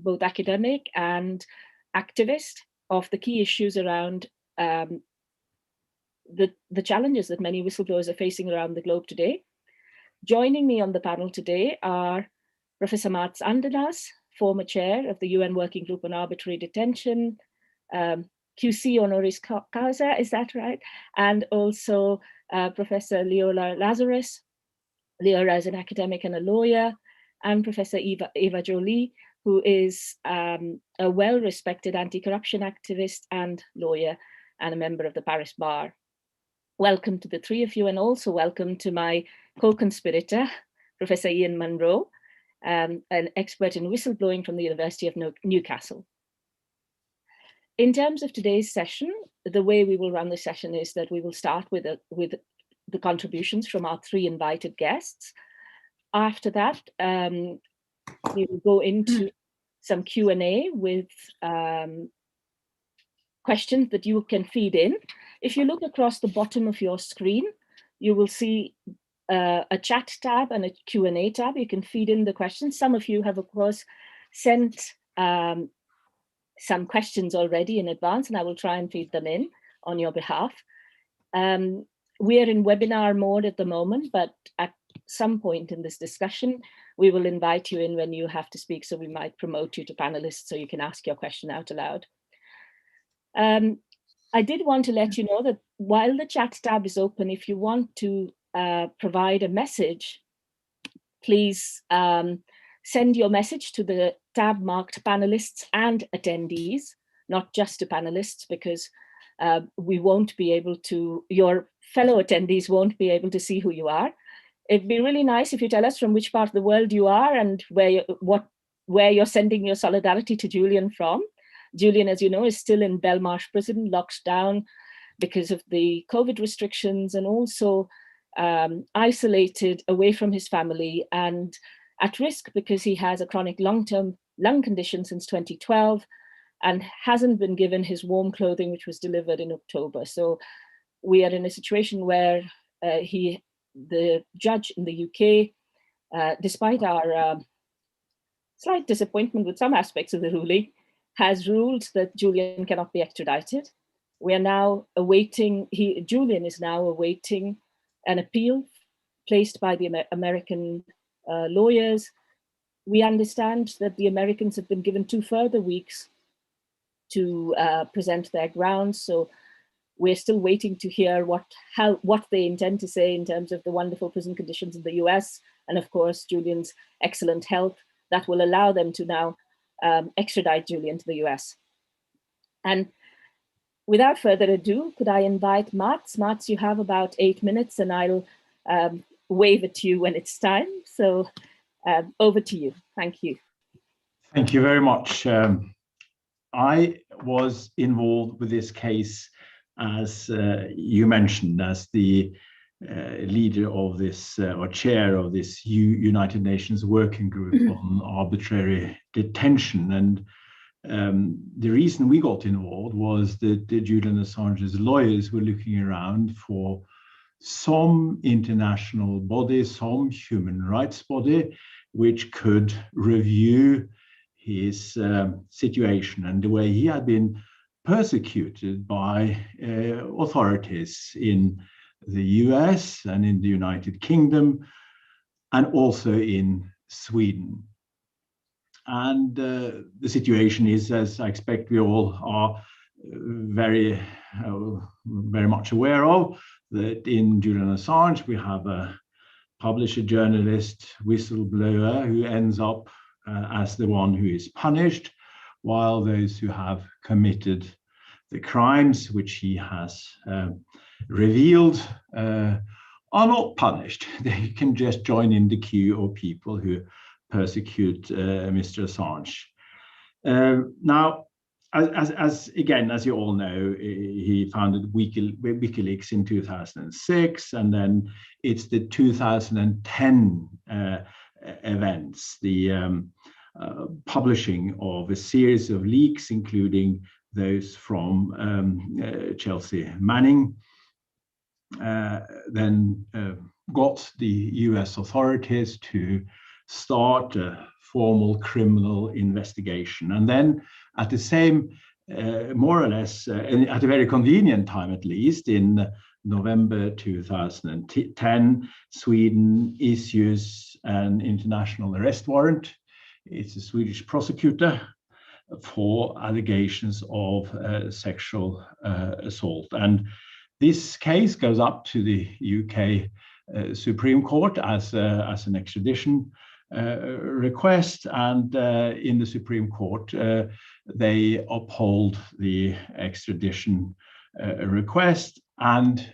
both academic and activist, of the key issues around the challenges that many whistleblowers are facing around the globe today. Joining me on the panel today are Professor Mads Andenas, former chair of the UN Working Group on Arbitrary Detention, QC honoris causa, is that right? And also Professor Leola Lazarus. Leola is an academic and a lawyer, and Professor Eva Joly, who is a well-respected anti-corruption activist and lawyer and a member of the Paris Bar. Welcome to the three of you, and also welcome to my co-conspirator, Professor Ian Munro, an expert in whistleblowing from the University of Newcastle. In terms of today's session, the way we will run the session is that we will start with the contributions from our three invited guests. After that, we will go into some Q&A with questions that you can feed in. If you look across the bottom of your screen, you will see a chat tab and a Q&A tab. You can feed in the questions. Some of you have, of course, sent some questions already in advance, and I will try and feed them in on your behalf. We are in webinar mode at the moment, but at some point in this discussion, we will invite you in when you have to speak, so we might promote you to panelists so you can ask your question out aloud. I did want to let you know that while the chat tab is open, if you want to provide a message, please send your message to the tab marked panelists and attendees, not just to panelists, because we won't be able to, your fellow attendees won't be able to see who you are. It'd be really nice if you tell us from which part of the world you are and where you're sending your solidarity to Julian from. Julian, as you know, is still in Belmarsh prison, locked down because of the COVID restrictions, and also isolated away from his family and at risk because he has a chronic long-term lung condition since 2012 and hasn't been given his warm clothing, which was delivered in October. So we are in a situation where the judge in the UK, despite our slight disappointment with some aspects of the ruling, has ruled that Julian cannot be extradited. We are now awaiting, Julian is now awaiting an appeal placed by the American lawyers. We understand that the Americans have been given 2 further weeks to present their grounds. So we're still waiting to hear what they intend to say in terms of the wonderful prison conditions in the US, and of course, Julian's excellent health that will allow them to now extradite Julian to the US. And without further ado, could I invite Mads? Mads, you have about 8 minutes, and I'll wave at you when it's time. So over to you. Thank you. Thank you very much. I was involved with this case, as you mentioned, as the leader of this, or chair of this United Nations Working Group on Arbitrary Detention. And the reason we got involved was that Julian Assange's lawyers were looking around for some international body, some human rights body, which could review his situation and the way he had been persecuted by authorities in the US and in the United Kingdom, and also in Sweden. And the situation is, as I expect we all are very much aware of, that in Julian Assange we have a publisher, journalist, whistleblower who ends up as the one who is punished, while those who have committed the crimes which he has revealed are not punished. They can just join in the queue of people who persecute Mr. Assange. Now, as you all know, he founded WikiLeaks in 2006, and then it's the 2010 events, the publishing of a series of leaks, including those from Chelsea Manning, then got the US authorities to start a formal criminal investigation. And then at the same, more or less, at a very convenient time at least, in November 2010, Sweden issues an international arrest warrant. It's a Swedish prosecutor for allegations of sexual assault. And this case goes up to the UK Supreme Court as an extradition request, and in the Supreme Court they uphold the extradition request, and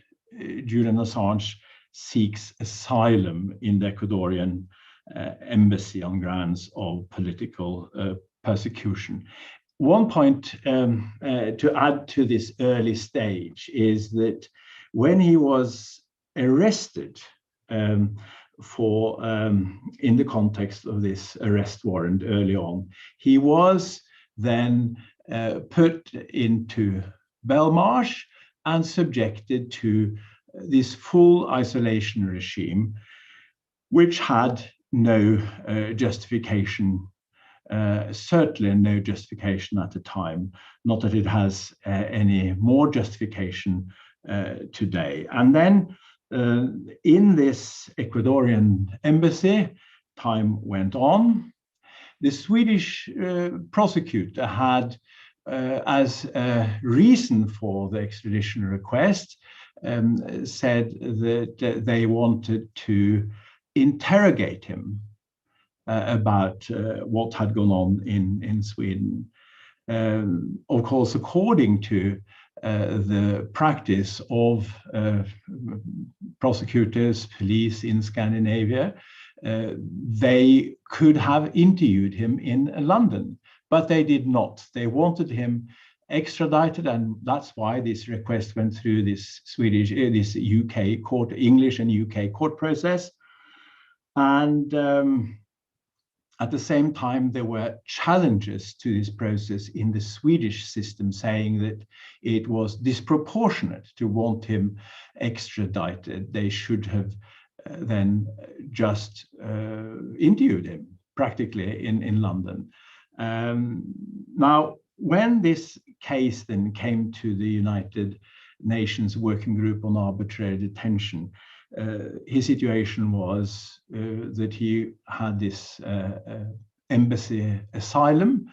Julian Assange seeks asylum in the Ecuadorian embassy on grounds of political persecution. One point to add to this early stage is that when he was arrested in the context of this arrest warrant early on, he was then put into Belmarsh and subjected to this full isolation regime, which had no justification, certainly no justification at the time, not that it has any more justification today. And then in this Ecuadorian embassy, time went on. The Swedish prosecutor had, as a reason for the extradition request, said that they wanted to interrogate him about what had gone on in Sweden. Of course, according to the practice of prosecutors, police in Scandinavia, they could have interviewed him in London, but they did not. They wanted him extradited, and that's why this request went through this this UK court, English and UK court process. And at the same time, there were challenges to this process in the Swedish system, saying that it was disproportionate to want him extradited. They should have then just interviewed him practically in London. Now, when this case then came to the United Nations Working Group on Arbitrary Detention, his situation was that he had this embassy asylum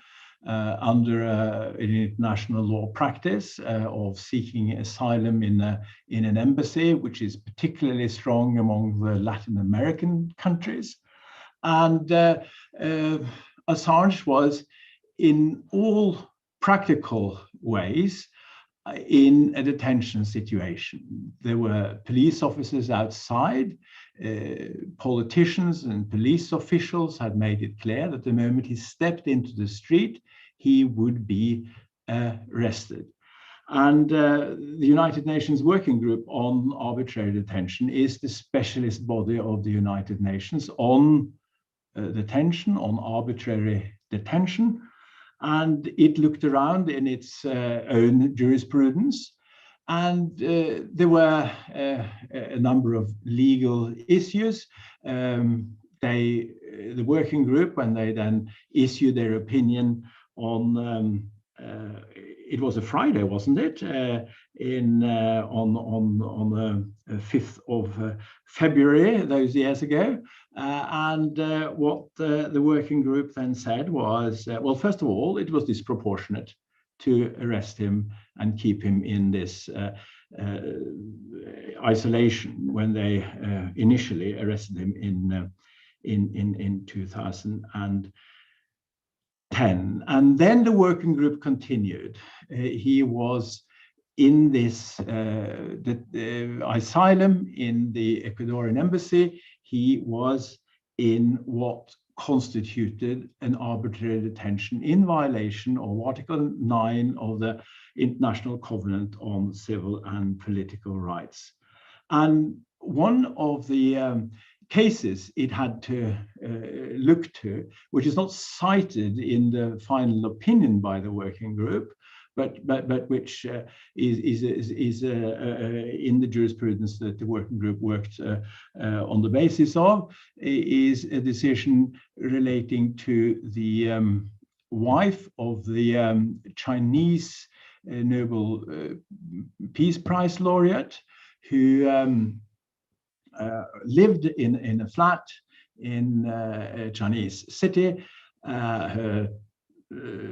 under an international law practice of seeking asylum in an embassy, which is particularly strong among the Latin American countries. And Assange was, in all practical ways, in a detention situation. There were police officers outside. Politicians and police officials had made it clear that the moment he stepped into the street, he would be arrested. And the United Nations Working Group on Arbitrary Detention is the specialist body of the United Nations on detention, on arbitrary detention. And it looked around in its own jurisprudence, and there were a number of legal issues. The working group, when they then issued their opinion on, it was a Friday, wasn't it? On the 5th of February, those years ago. And what the working group then said was, well, first of all, it was disproportionate to arrest him and keep him in this isolation when they initially arrested him in 2010. And then the working group continued. He was in this asylum in the Ecuadorian embassy. He was in what constituted an arbitrary detention in violation of Article 9 of the International Covenant on Civil and Political Rights. And one of the cases it had to look to, which is not cited in the final opinion by the working group, but which is in the jurisprudence that the working group worked on the basis of, is a decision relating to the wife of the Chinese Nobel Peace Prize laureate, who lived in a flat in a Chinese city. Her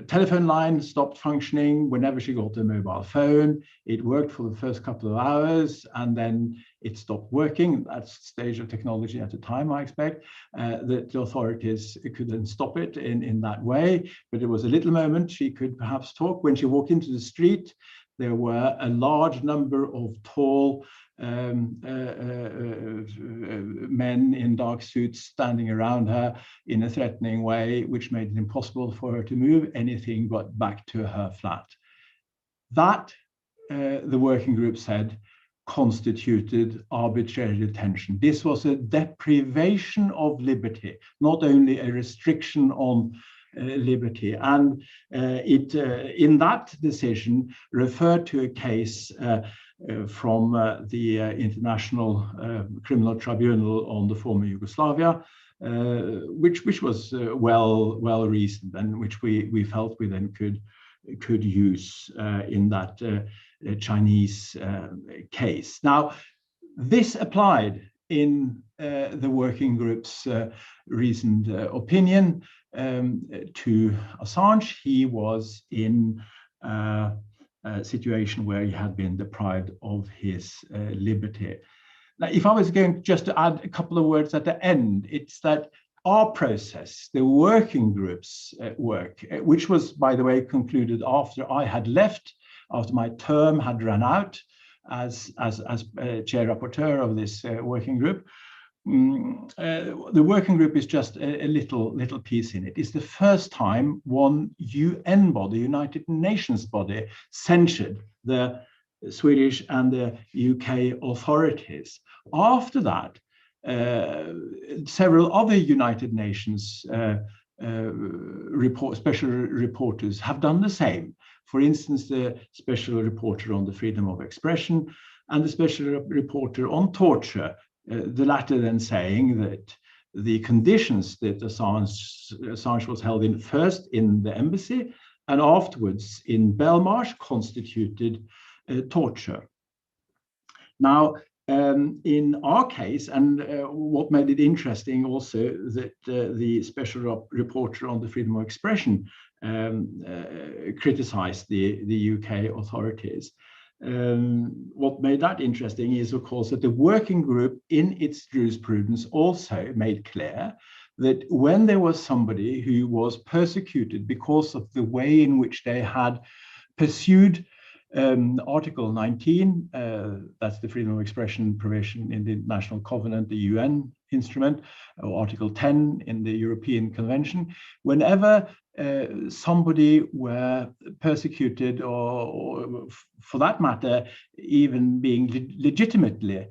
telephone line stopped functioning whenever she got a mobile phone. It worked for the first couple of hours, and then it stopped working. That's the stage of technology at the time, I expect. The authorities couldn't stop it in that way, but there was a little moment she could perhaps talk. When she walked into the street, there were a large number of tall men in dark suits standing around her in a threatening way, which made it impossible for her to move anything but back to her flat. That, the working group said, constituted arbitrary detention. This was a deprivation of liberty, not only a restriction on liberty. And it, in that decision, referred to a case from the International Criminal Tribunal on the former Yugoslavia, which was well reasoned, and which we felt we then could use in that Chinese case. Now, this applied in the working group's reasoned opinion to Assange. He was in a situation where he had been deprived of his liberty. Now, if I was going just to add a couple of words at the end, it's that our process, the working group's work, which was, by the way, concluded after I had left, after my term had run out as chair rapporteur of this working group. The working group is just a little piece in it. It's the first time one UN body, United Nations body, censured the Swedish and the UK authorities. After that, several other United Nations special reporters have done the same. For instance, the special reporter on the freedom of expression and the special reporter on torture, the latter then saying that the conditions that Assange was held in, first in the embassy and afterwards in Belmarsh, constituted torture. Now, in our case, and what made it interesting also, that the special reporter on the freedom of expression criticized the UK authorities. What made that interesting is, of course, that the working group in its jurisprudence also made clear that when there was somebody who was persecuted because of the way in which they had pursued Article 19, that's the freedom of expression provision in the International Covenant, the UN instrument, or Article 10 in the European Convention, whenever somebody were persecuted or for that matter, even being legitimately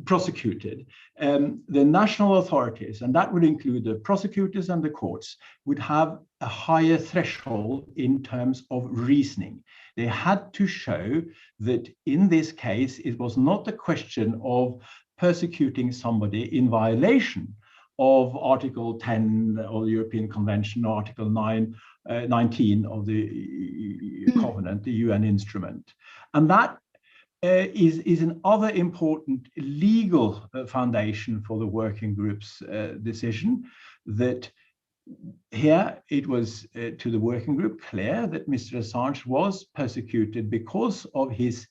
prosecuted, the national authorities, and that would include the prosecutors and the courts, would have a higher threshold in terms of reasoning. They had to show that in this case, it was not a question of persecuting somebody in violation of Article 10 of the European Convention, or Article 19 of the Covenant, the UN instrument. And that is another important legal foundation for the working group's decision, that here it was to the working group clear that Mr. Assange was persecuted because of his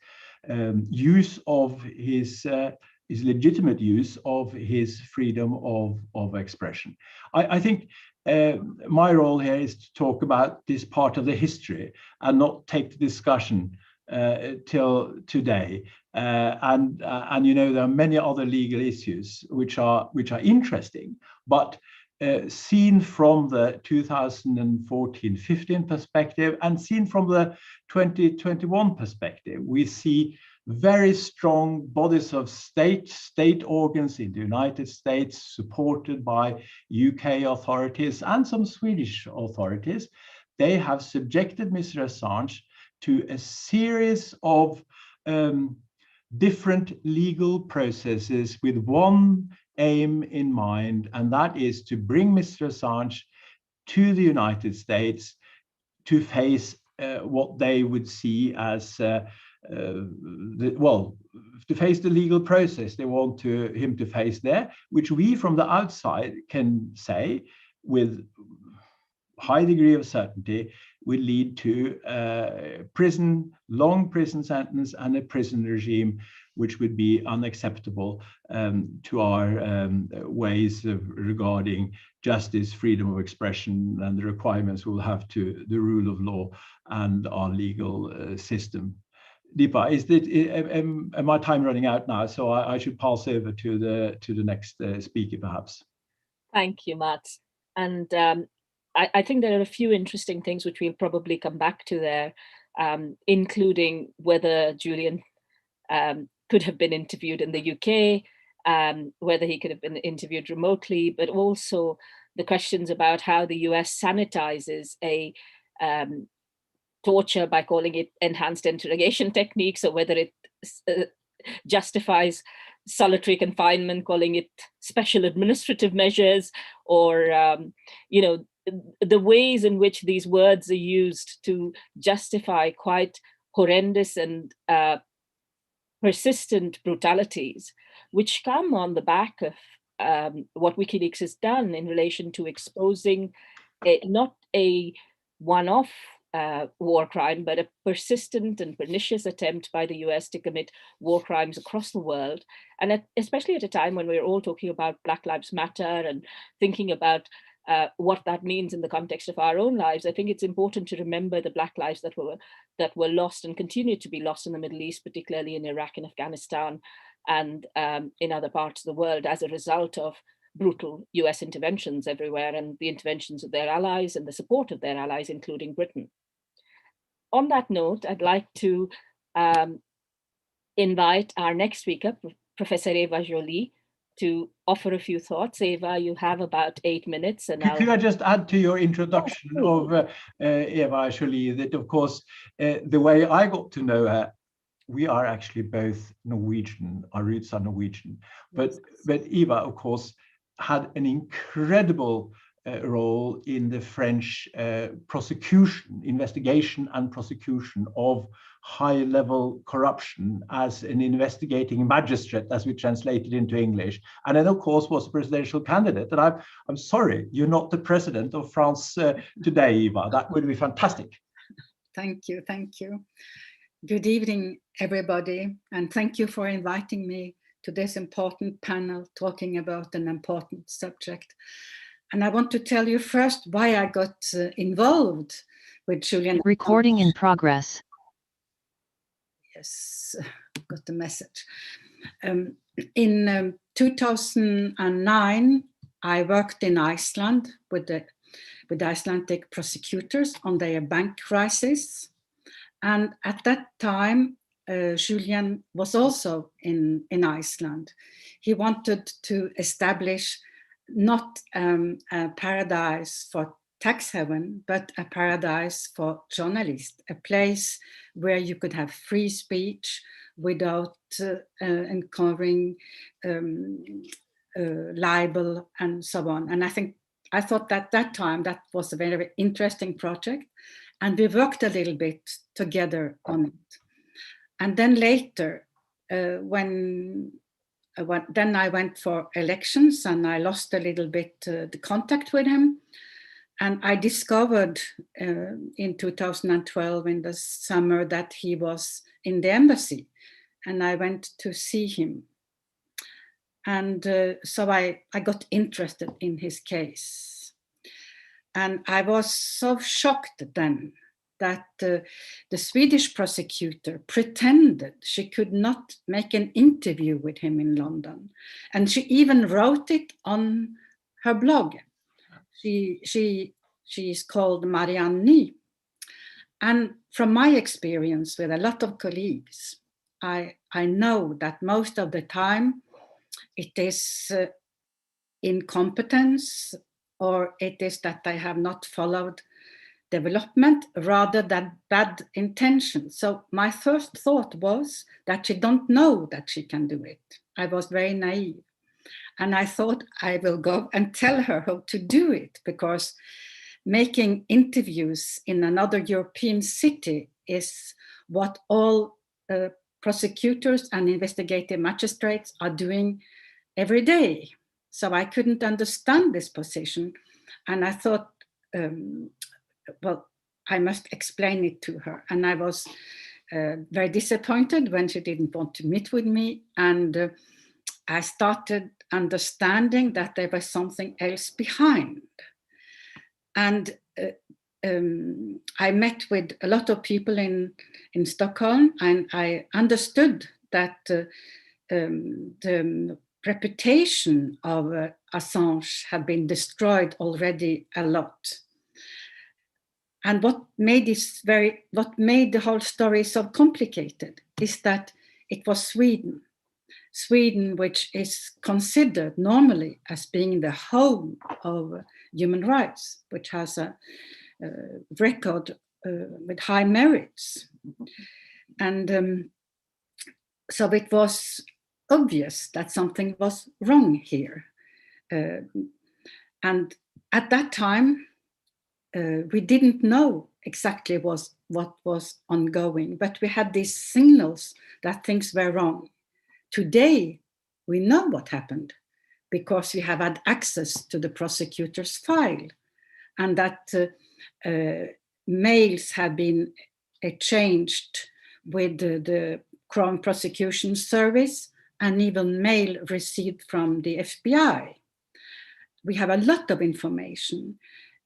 use of his legitimate use of his freedom of expression. I think my role here is to talk about this part of the history and not take the discussion till today. And you know, there are many other legal issues which are interesting, but seen from the 2014-15 perspective and seen from the 2021 perspective, we see very strong bodies of state organs in the United States, supported by UK authorities and some Swedish authorities, they have subjected Mr. Assange to a series of different legal processes with one aim in mind, and that is to bring Mr. Assange to the United States to face what they would see as to face the legal process they want him to face there, which we from the outside can say with high degree of certainty will lead to long prison sentence and a prison regime which would be unacceptable to our ways of regarding justice, freedom of expression, and the requirements we'll have to the rule of law and our legal system. Deepa, am my time running out now? So I should pass over to the next speaker, perhaps. Thank you, Mads. And I think there are a few interesting things which we'll probably come back to there, including whether Julian could have been interviewed in the UK, whether he could have been interviewed remotely, but also the questions about how the US sanitizes a torture by calling it enhanced interrogation techniques, or whether it justifies solitary confinement, calling it special administrative measures, or the ways in which these words are used to justify quite horrendous and persistent brutalities, which come on the back of what WikiLeaks has done in relation to exposing not a one-off war crime, but a persistent and pernicious attempt by the US to commit war crimes across the world. And especially at a time when we're all talking about Black Lives Matter and thinking about what that means in the context of our own lives, I think it's important to remember the Black lives that were lost and continue to be lost in the Middle East, particularly in Iraq and Afghanistan, and in other parts of the world as a result of brutal US interventions everywhere, and the interventions of their allies and the support of their allies, including Britain. On that note, I'd like to invite our next speaker, Professor Eva Joly, to offer a few thoughts. Eva, you have about 8 minutes. And could I just add to your introduction of Eva Joly that, of course, the way I got to know her, we are actually both Norwegian, our roots are Norwegian, but Eva, of course, had an incredible role in the French investigation and prosecution of high-level corruption as an investigating magistrate, as we translated into English, and then of course was a presidential candidate. And I'm sorry, you're not the president of France today, Eva. That would be fantastic. Thank you. Good evening, everybody, and thank you for inviting me to this important panel talking about an important subject. And I want to tell you first why I got involved with Julian. Recording in progress. Yes, got the message. In 2009, I worked in Iceland with Icelandic prosecutors on their bank crisis. And at that time, Julian was also in Iceland. He wanted to establish not a paradise for tax haven, but a paradise for journalists, a place where you could have free speech without encountering libel and so on. And I thought that that time that was a very, very interesting project, and we worked a little bit together on it. And then later, then I went for elections and I lost a little bit the contact with him. And I discovered in 2012 in the summer that he was in the embassy, and I went to see him. And so I got interested in his case. And I was so shocked then that the Swedish prosecutor pretended she could not make an interview with him in London. And she even wrote it on her blog. She's called Marianne Ny. And from my experience with a lot of colleagues, I know that most of the time it is incompetence, or it is that they have not followed development rather than bad intention. So my first thought was that she don't know that she can do it. I was very naive. And I thought I will go and tell her how to do it, because making interviews in another European city is what all prosecutors and investigative magistrates are doing every day. So I couldn't understand this position. And I thought, well, I must explain it to her. And I was very disappointed when she didn't want to meet with me. And I started understanding that there was something else behind. And I met with a lot of people in Stockholm, and I understood that the reputation of Assange had been destroyed already a lot. And what made the whole story so complicated is that it was Sweden, which is considered normally as being the home of human rights, which has a record with high merits. And so it was obvious that something was wrong here. And at that time, we didn't know exactly what was ongoing, but we had these signals that things were wrong. Today, we know what happened because we have had access to the prosecutor's file, and that mails have been exchanged with the Crown Prosecution Service, and even mail received from the FBI. We have a lot of information,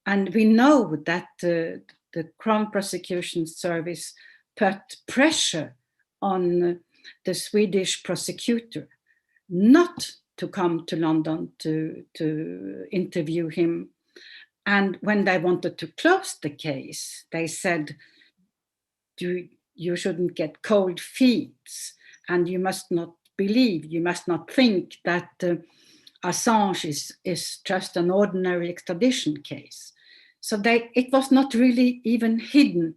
and we know that the Crown Prosecution Service put pressure on the Swedish prosecutor not to come to London to interview him. And when they wanted to close the case, they said, you shouldn't get cold feet, and you must not believe, you must not think that Assange is just an ordinary extradition case. So it was not really even hidden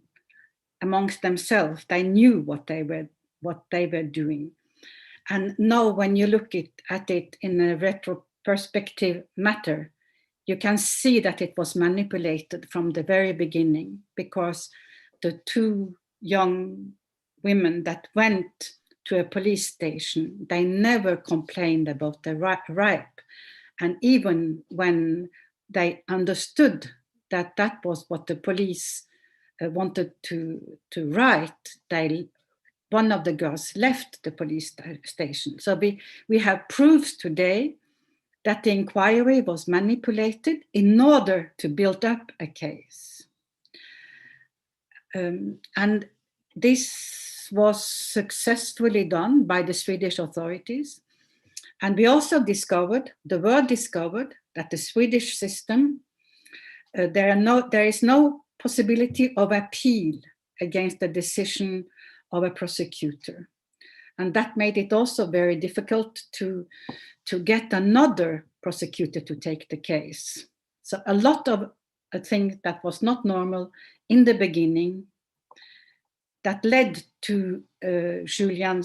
amongst themselves. They knew what they were doing. And now when you look at it in a retrospective matter, you can see that it was manipulated from the very beginning, because the two young women that went to a police station, they never complained about the rape. And even when they understood that that was what the police wanted to write, one of the girls left the police station. So we have proofs today that the inquiry was manipulated in order to build up a case. And this was successfully done by the Swedish authorities. And we also discovered that the Swedish system, there is no possibility of appeal against the decision of a prosecutor. And that made it also very difficult to get another prosecutor to take the case. So a lot of things that was not normal in the beginning that led to Julian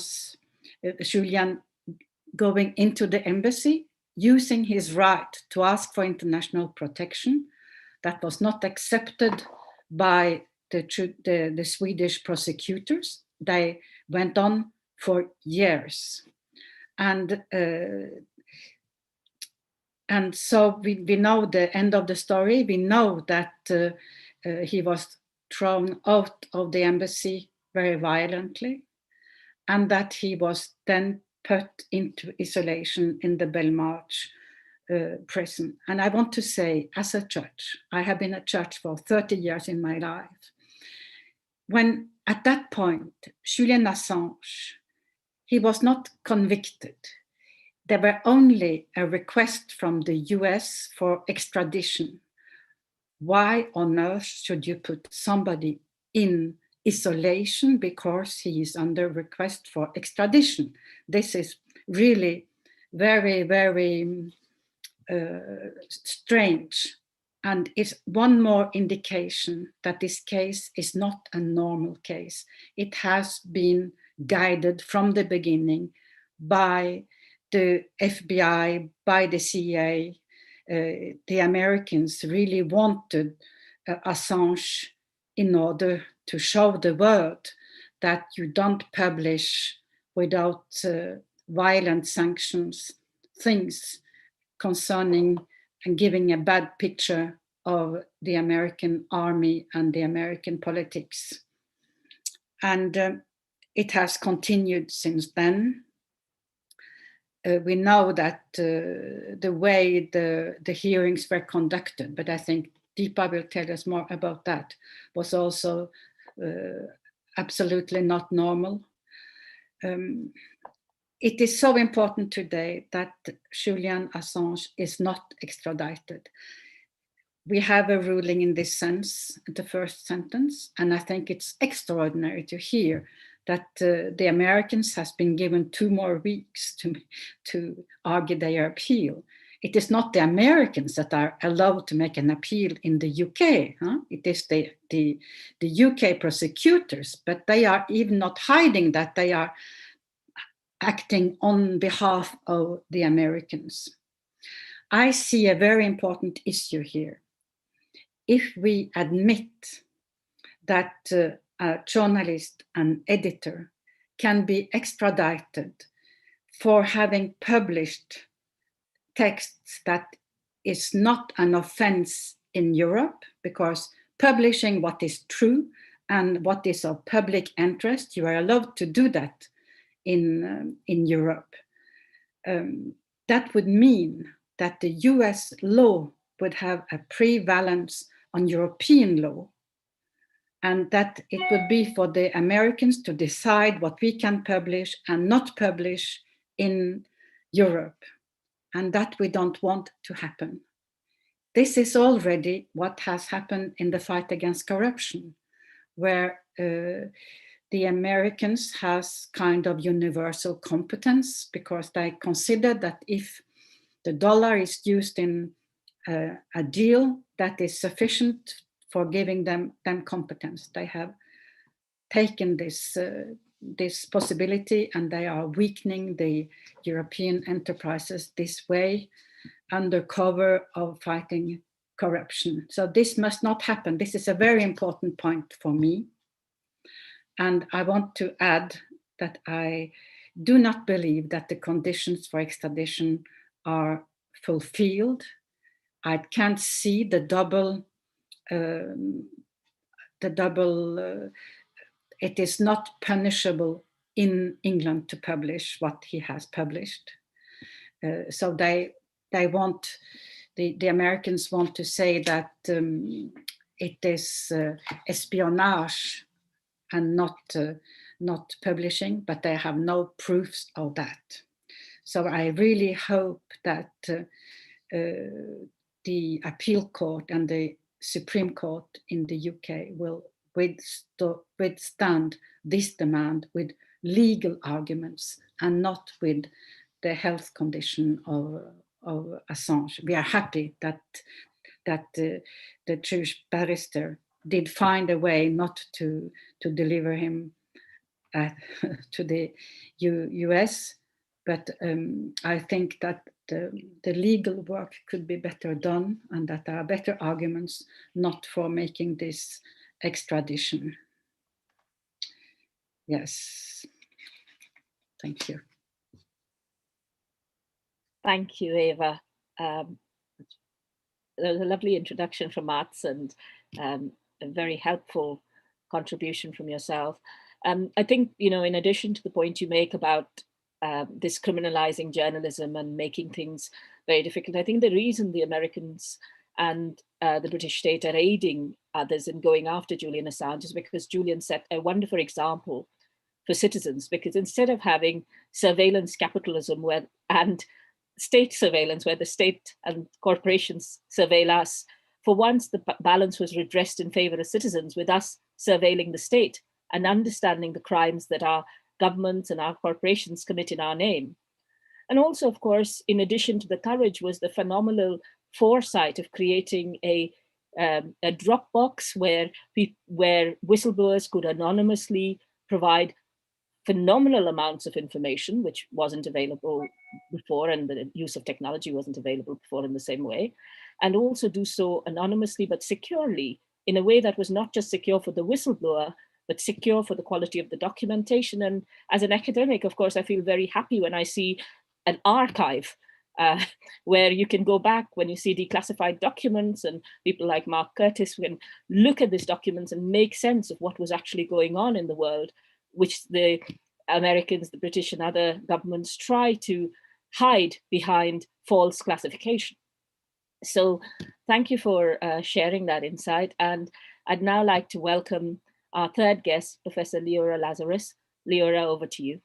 going into the embassy, using his right to ask for international protection. That was not accepted by the Swedish prosecutors. They went on for years. And so we know the end of the story. We know that he was thrown out of the embassy very violently, and that he was then put into isolation in the Belmarsh prison. And I want to say, as a judge, I have been a judge for 30 years in my life. When at that point, Julian Assange, he was not convicted. There were only a request from the US for extradition. Why on earth should you put somebody in isolation because he is under request for extradition? This is really very, very strange. And it's one more indication that this case is not a normal case. It has been guided from the beginning by the FBI, by the CIA. The Americans really wanted Assange in order to show the world that you don't publish without violent sanctions things concerning and giving a bad picture of the American army and the American politics. And it has continued since then. We know that the way the hearings were conducted, but I think Deepa will tell us more about that, was also absolutely not normal. It is so important today that Julian Assange is not extradited. We have a ruling in this sense, the first sentence, and I think it's extraordinary to hear that the Americans has been given 2 more weeks to argue their appeal. It is not the Americans that are allowed to make an appeal in the UK. Huh? It is the UK prosecutors, but they are even not hiding that they are acting on behalf of the Americans. I see a very important issue here. If we admit that a journalist and editor can be extradited for having published texts that is not an offense in Europe, because publishing what is true and what is of public interest, you are allowed to do that in Europe. That would mean that the US law would have a prevalence on European law, and that it would be for the Americans to decide what we can publish and not publish in Europe. And that we don't want to happen. This is already what has happened in the fight against corruption, where the Americans has kind of universal competence, because they consider that if the dollar is used in a deal, that is sufficient for giving them competence. They have taken this possibility, and they are weakening the European enterprises this way under cover of fighting corruption. So this must not happen. This is a very important point for me. And I want to add that I do not believe that the conditions for extradition are fulfilled. I can't see the double, it is not punishable in England to publish what he has published. So they want, the Americans want to say that it is espionage and not publishing, but they have no proofs of that. So I really hope that the appeal court and the Supreme Court in the UK will withstand this demand with legal arguments and not with the health condition of Assange. We are happy that the Jewish barrister did find a way not to deliver him to the US, but I think that the legal work could be better done, and that there are better arguments not for making this extradition. Yes, thank you. Thank you, Eva. There was a lovely introduction from Mads, and a very helpful contribution from yourself. I think, you know, in addition to the point you make about this criminalizing journalism and making things very difficult, I think the reason the Americans and the British state are aiding others in going after Julian Assange is because Julian set a wonderful example for citizens, because instead of having surveillance capitalism and state surveillance, where the state and corporations surveil us, for once the balance was redressed in favor of citizens, with us surveilling the state and understanding the crimes that our governments and our corporations commit in our name. And also, of course, in addition to the courage, was the phenomenal foresight of creating a Dropbox where whistleblowers could anonymously provide phenomenal amounts of information, which wasn't available before, and the use of technology wasn't available before in the same way, and also do so anonymously but securely, in a way that was not just secure for the whistleblower, but secure for the quality of the documentation. And as an academic, of course, I feel very happy when I see an archive where you can go back when you see declassified documents, and people like Mark Curtis can look at these documents and make sense of what was actually going on in the world, which the Americans, the British, and other governments try to hide behind false classification. So thank you for sharing that insight. And I'd now like to welcome our third guest, Professor Leora Lazarus. Leora, over to you.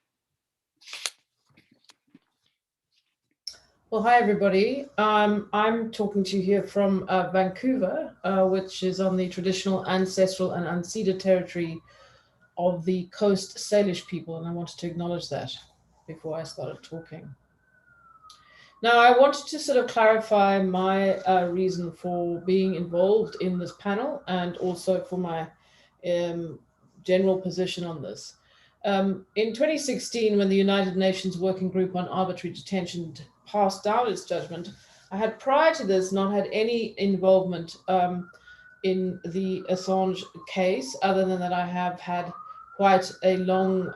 Well, hi, everybody. I'm talking to you here from Vancouver, which is on the traditional, ancestral, and unceded territory of the Coast Salish people, and I wanted to acknowledge that before I started talking. Now, I wanted to sort of clarify my reason for being involved in this panel, and also for my general position on this. In 2016, when the United Nations Working Group on Arbitrary Detention passed down its judgment, I had prior to this not had any involvement in the Assange case, other than that I have had quite a long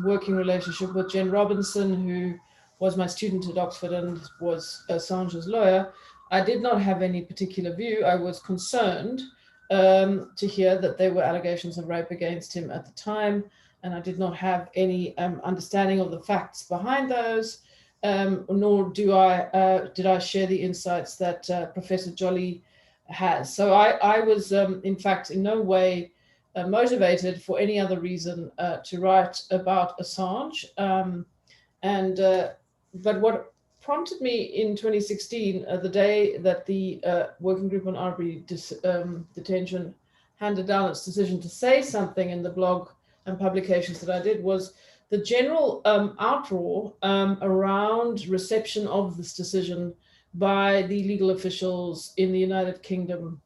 working relationship with Jen Robinson, who was my student at Oxford and was Assange's lawyer. I did not have any particular view. I was concerned to hear that there were allegations of rape against him at the time, and I did not have any understanding of the facts behind those, nor did I share the insights that Professor Joly has. So I was, in fact, in no way motivated for any other reason to write about Assange. But what prompted me in 2016, the day that the Working Group on Arbitrary Detention handed down its decision to say something in the blog and publications that I did, was the general outroar around reception of this decision by the legal officials in the United Kingdom.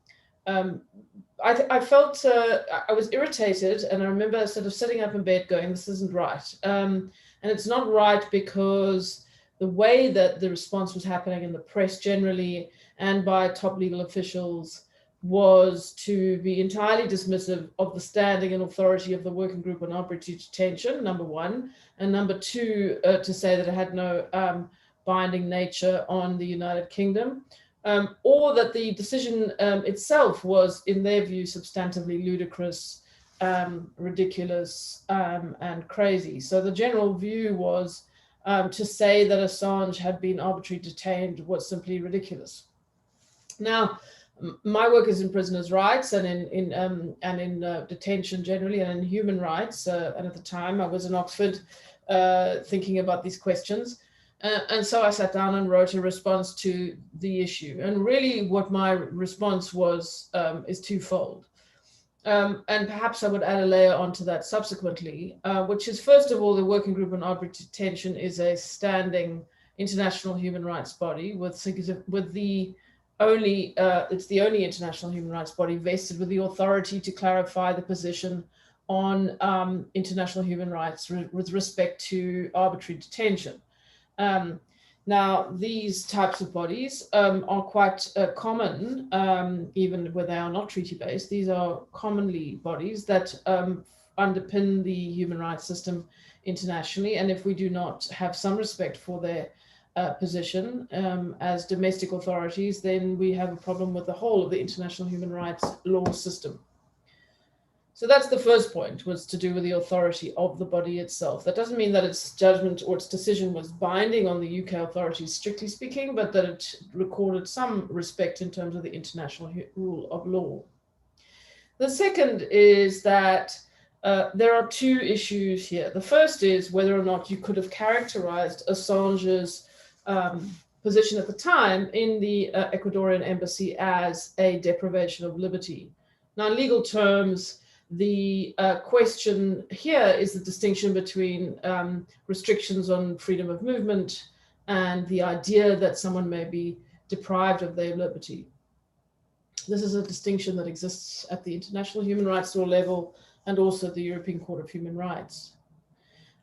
I felt, I was irritated, and I remember sort of sitting up in bed going, this isn't right. And it's not right because the way that the response was happening in the press generally and by top legal officials was to be entirely dismissive of the standing and authority of the Working Group on Arbitrary Detention, number one, and number two, to say that it had no binding nature on the United Kingdom, or that the decision itself was, in their view, substantively ludicrous, ridiculous, and crazy. So the general view was to say that Assange had been arbitrarily detained was simply ridiculous. Now, my work is in prisoners' rights and in detention generally, and in human rights. And at the time, I was in Oxford thinking about these questions. And so I sat down and wrote a response to the issue. And really what my response was is twofold. And perhaps I would add a layer onto that subsequently, which is, first of all, the Working Group on Arbitrary Detention is a standing international human rights body it's the only international human rights body vested with the authority to clarify the position on international human rights with respect to arbitrary detention. Now, these types of bodies are quite common, even where they are not treaty-based. These are commonly bodies that underpin the human rights system internationally. And if we do not have some respect for their position as domestic authorities, then we have a problem with the whole of the international human rights law system. So that's the first point, was to do with the authority of the body itself. That doesn't mean that its judgment or its decision was binding on the UK authorities, strictly speaking, but that it recorded some respect in terms of the international rule of law. The second is that there are two issues here. The first is whether or not you could have characterized Assange's position at the time in the Ecuadorian embassy as a deprivation of liberty. Now, in legal terms, the question here is the distinction between restrictions on freedom of movement and the idea that someone may be deprived of their liberty. This is a distinction that exists at the international human rights law level and also the European Court of Human Rights.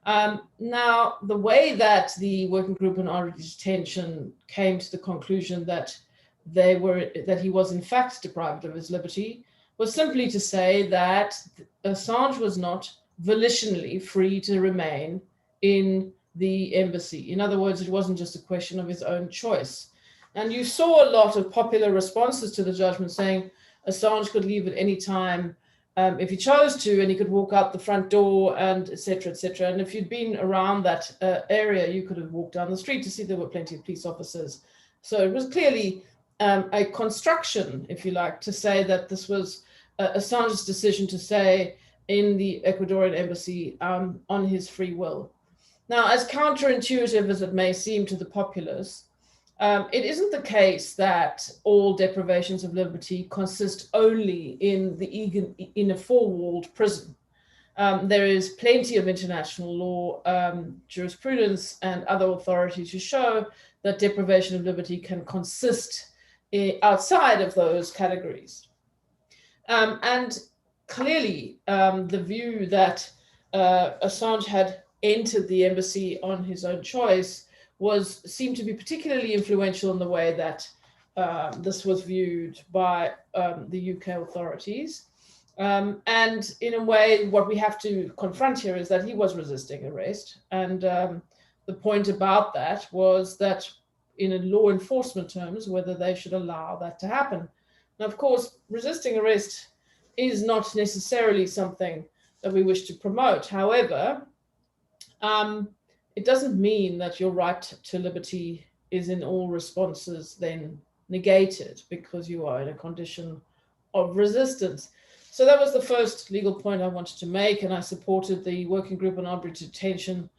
Now, the way that the working group on arbitrary detention came to the conclusion that he was in fact deprived of his liberty was simply to say that Assange was not volitionally free to remain in the embassy. In other words, it wasn't just a question of his own choice. And you saw a lot of popular responses to the judgment saying Assange could leave at any time if he chose to, and he could walk out the front door, and et cetera, et cetera. And if you'd been around that area, you could have walked down the street to see there were plenty of police officers. So it was clearly a construction, if you like, to say that this was Assange's decision to stay in the Ecuadorian embassy on his free will. Now, as counterintuitive as it may seem to the populace, it isn't the case that all deprivations of liberty consist only in a four-walled prison. There is plenty of international law, jurisprudence, and other authorities who show that deprivation of liberty can consist outside of those categories. And clearly, the view that Assange had entered the embassy on his own choice seemed to be particularly influential in the way that this was viewed by the UK authorities. And in a way, what we have to confront here is that he was resisting arrest. And the point about that was that in law enforcement terms, whether they should allow that to happen. Now, of course, resisting arrest is not necessarily something that we wish to promote. However, it doesn't mean that your right to liberty is in all responses then negated because you are in a condition of resistance. So that was the first legal point I wanted to make, and I supported the working group on arbitrary detention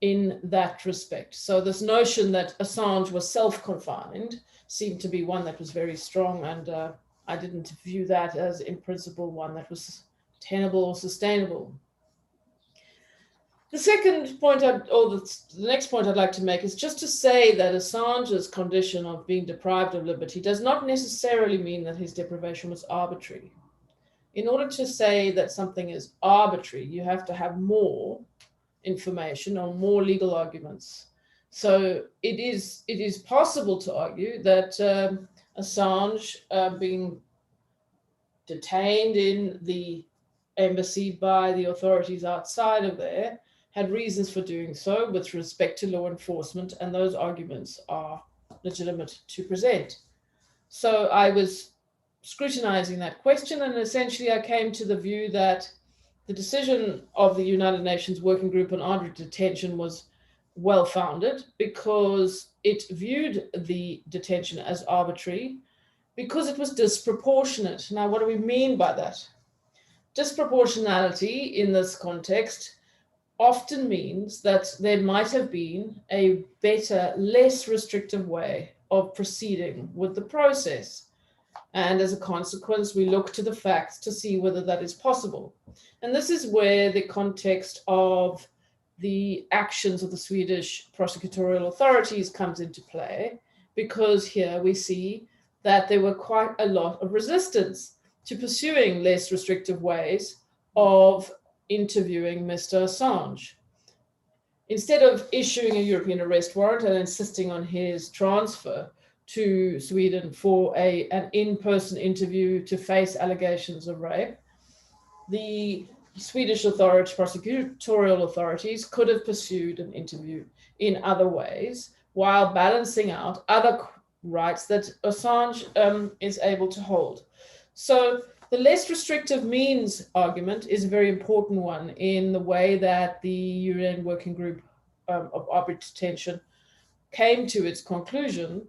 in that respect. So this notion that Assange was self-confined seemed to be one that was very strong, and I didn't view that as in principle one that was tenable or sustainable. The second point, the next point I'd like to make is just to say that Assange's condition of being deprived of liberty does not necessarily mean that his deprivation was arbitrary. In order to say that something is arbitrary, you have to have more information or more legal arguments. So it is possible to argue that Assange being detained in the embassy by the authorities outside of there had reasons for doing so with respect to law enforcement, and those arguments are legitimate to present. So I was scrutinizing that question, and essentially I came to the view that the decision of the United Nations Working Group on Arbitrary Detention was well-founded because it viewed the detention as arbitrary because it was disproportionate. Now, what do we mean by that? Disproportionality in this context often means that there might have been a better, less restrictive way of proceeding with the process. And as a consequence, we look to the facts to see whether that is possible. And this is where the context of the actions of the Swedish prosecutorial authorities comes into play, because here we see that there were quite a lot of resistance to pursuing less restrictive ways of interviewing Mr. Assange. Instead of issuing a European arrest warrant and insisting on his transfer to Sweden for an in-person interview to face allegations of rape, the Swedish prosecutorial authorities could have pursued an interview in other ways while balancing out other rights that Assange is able to hold. So the less restrictive means argument is a very important one in the way that the UN Working Group of Arbitrary Detention came to its conclusion.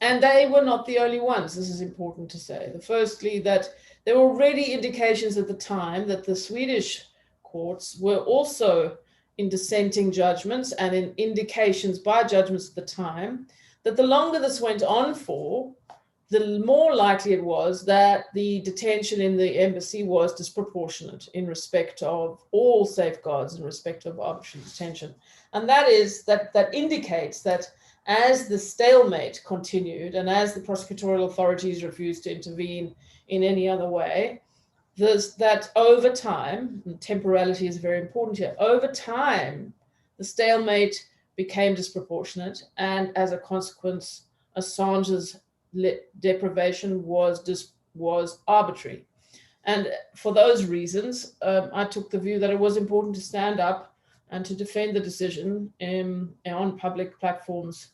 And they were not the only ones, this is important to say. Firstly, that there were already indications at the time that the Swedish courts were also in dissenting judgments and in indications by judgments at the time that the longer this went on for, the more likely it was that the detention in the embassy was disproportionate in respect of all safeguards in respect of arbitrary detention. And that indicates that as the stalemate continued and as the prosecutorial authorities refused to intervene in any other way, that over time, and temporality is very important here, over time, the stalemate became disproportionate, and as a consequence, Assange's deprivation was arbitrary. And for those reasons, I took the view that it was important to stand up and to defend the decision on public platforms,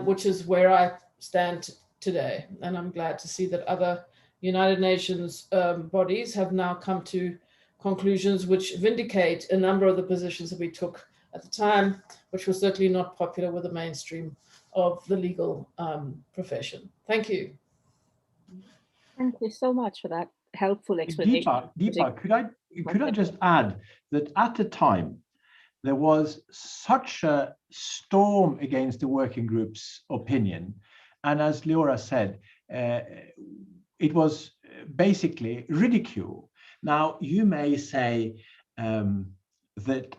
which is where I stand today. And I'm glad to see that other United Nations bodies have now come to conclusions which vindicate a number of the positions that we took at the time, which was certainly not popular with the mainstream of the legal profession. Thank you. Thank you so much for that helpful explanation. Deepa, could I just add that at the time, there was such a storm against the working group's opinion. And as Leora said, it was basically ridicule. Now, you may say that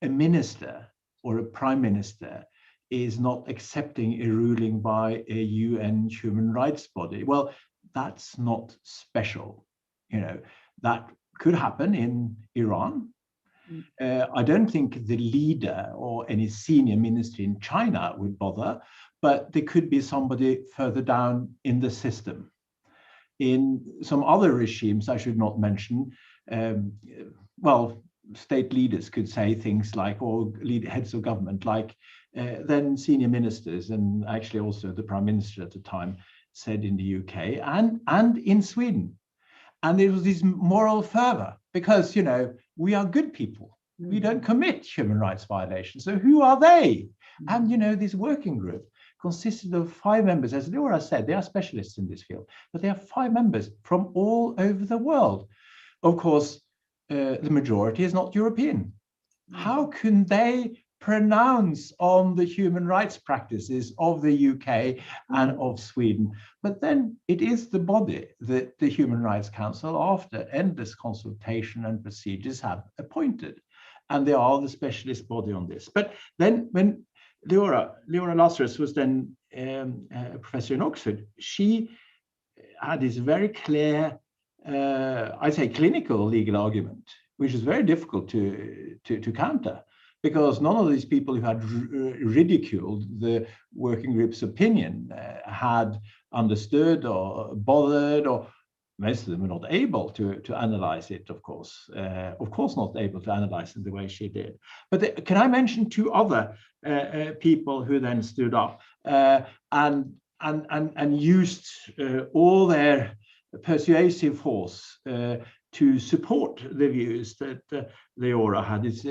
a minister or a prime minister is not accepting a ruling by a UN human rights body. Well, that's not special. You know, that could happen in Iran. I don't think the leader or any senior minister in China would bother, but there could be somebody further down in the system. In some other regimes, I should not mention, well, state leaders could say things like, or heads of government, like then senior ministers, and actually also the prime minister at the time said in the UK and in Sweden. And there was this moral fervor because, you know, we are good people. We don't commit human rights violations. So who are they? And, you know, this working group consisted of 5 members. As Leora said, they are specialists in this field, but they have 5 members from all over the world. Of course, the majority is not European. How can they pronounce on the human rights practices of the UK and of Sweden? But then it is the body that the Human Rights Council, after endless consultation and procedures, have appointed. And they are the specialist body on this. But then when Leora Lazarus was then a professor in Oxford, she had this very clear, I'd say clinical legal argument, which is very difficult to counter, because none of these people who had ridiculed the working group's opinion had understood or bothered, or most of them were not able to analyze it, of course not able to analyze it the way she did. But can I mention 2 other people who then stood up and used all their persuasive force to support the views that Leora had? It's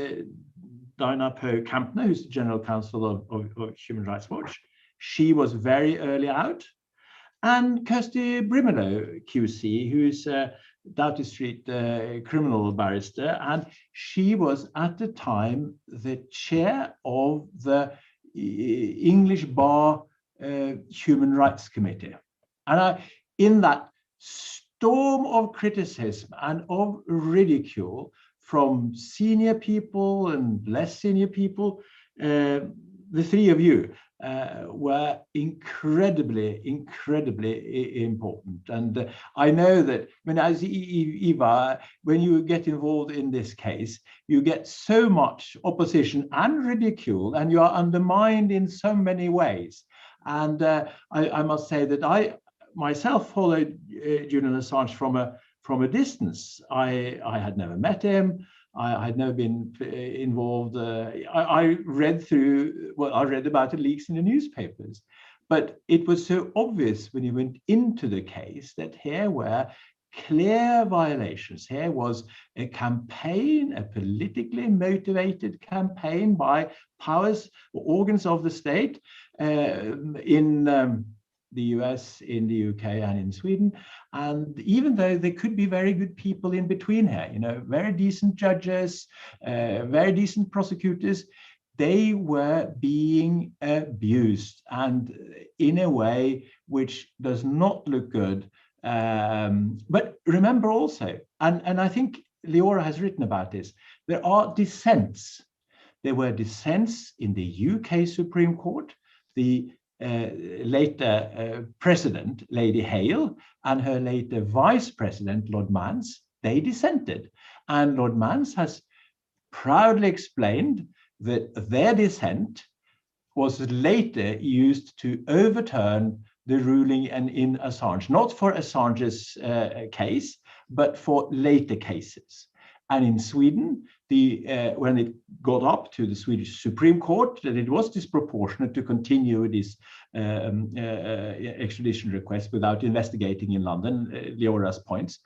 Dinah PoKempner, who's the General Counsel of Human Rights Watch. She was very early out. And Kirsty Brimelow, QC, who's a Doughty Street criminal barrister. And she was at the time the chair of the English Bar Human Rights Committee. And in that storm of criticism and of ridicule from senior people and less senior people, the 3 of you were incredibly important. And I know that as Eva, when you get involved in this case, you get so much opposition and ridicule, and you are undermined in so many ways. And I must say that I myself followed Julian Assange from a distance. I had never met him. I had never been involved. I read about the leaks in the newspapers, but it was so obvious when you went into the case that here were clear violations. Here was a campaign, a politically motivated campaign by powers or organs of the state in the US, in the UK, and in Sweden. And even though there could be very good people in between here, you know, very decent judges, very decent prosecutors, they were being abused, and in a way which does not look good. But remember also, and I think Leora has written about this, there are dissents. There were dissents in the UK Supreme Court. the later president, Lady Hale, and her later vice president, Lord Mans, they dissented. And Lord Mans has proudly explained that their dissent was later used to overturn the ruling in Assange, not for Assange's case, but for later cases. And in Sweden, when it got up to the Swedish Supreme Court that it was disproportionate to continue with this extradition request without investigating in London, Leora's points,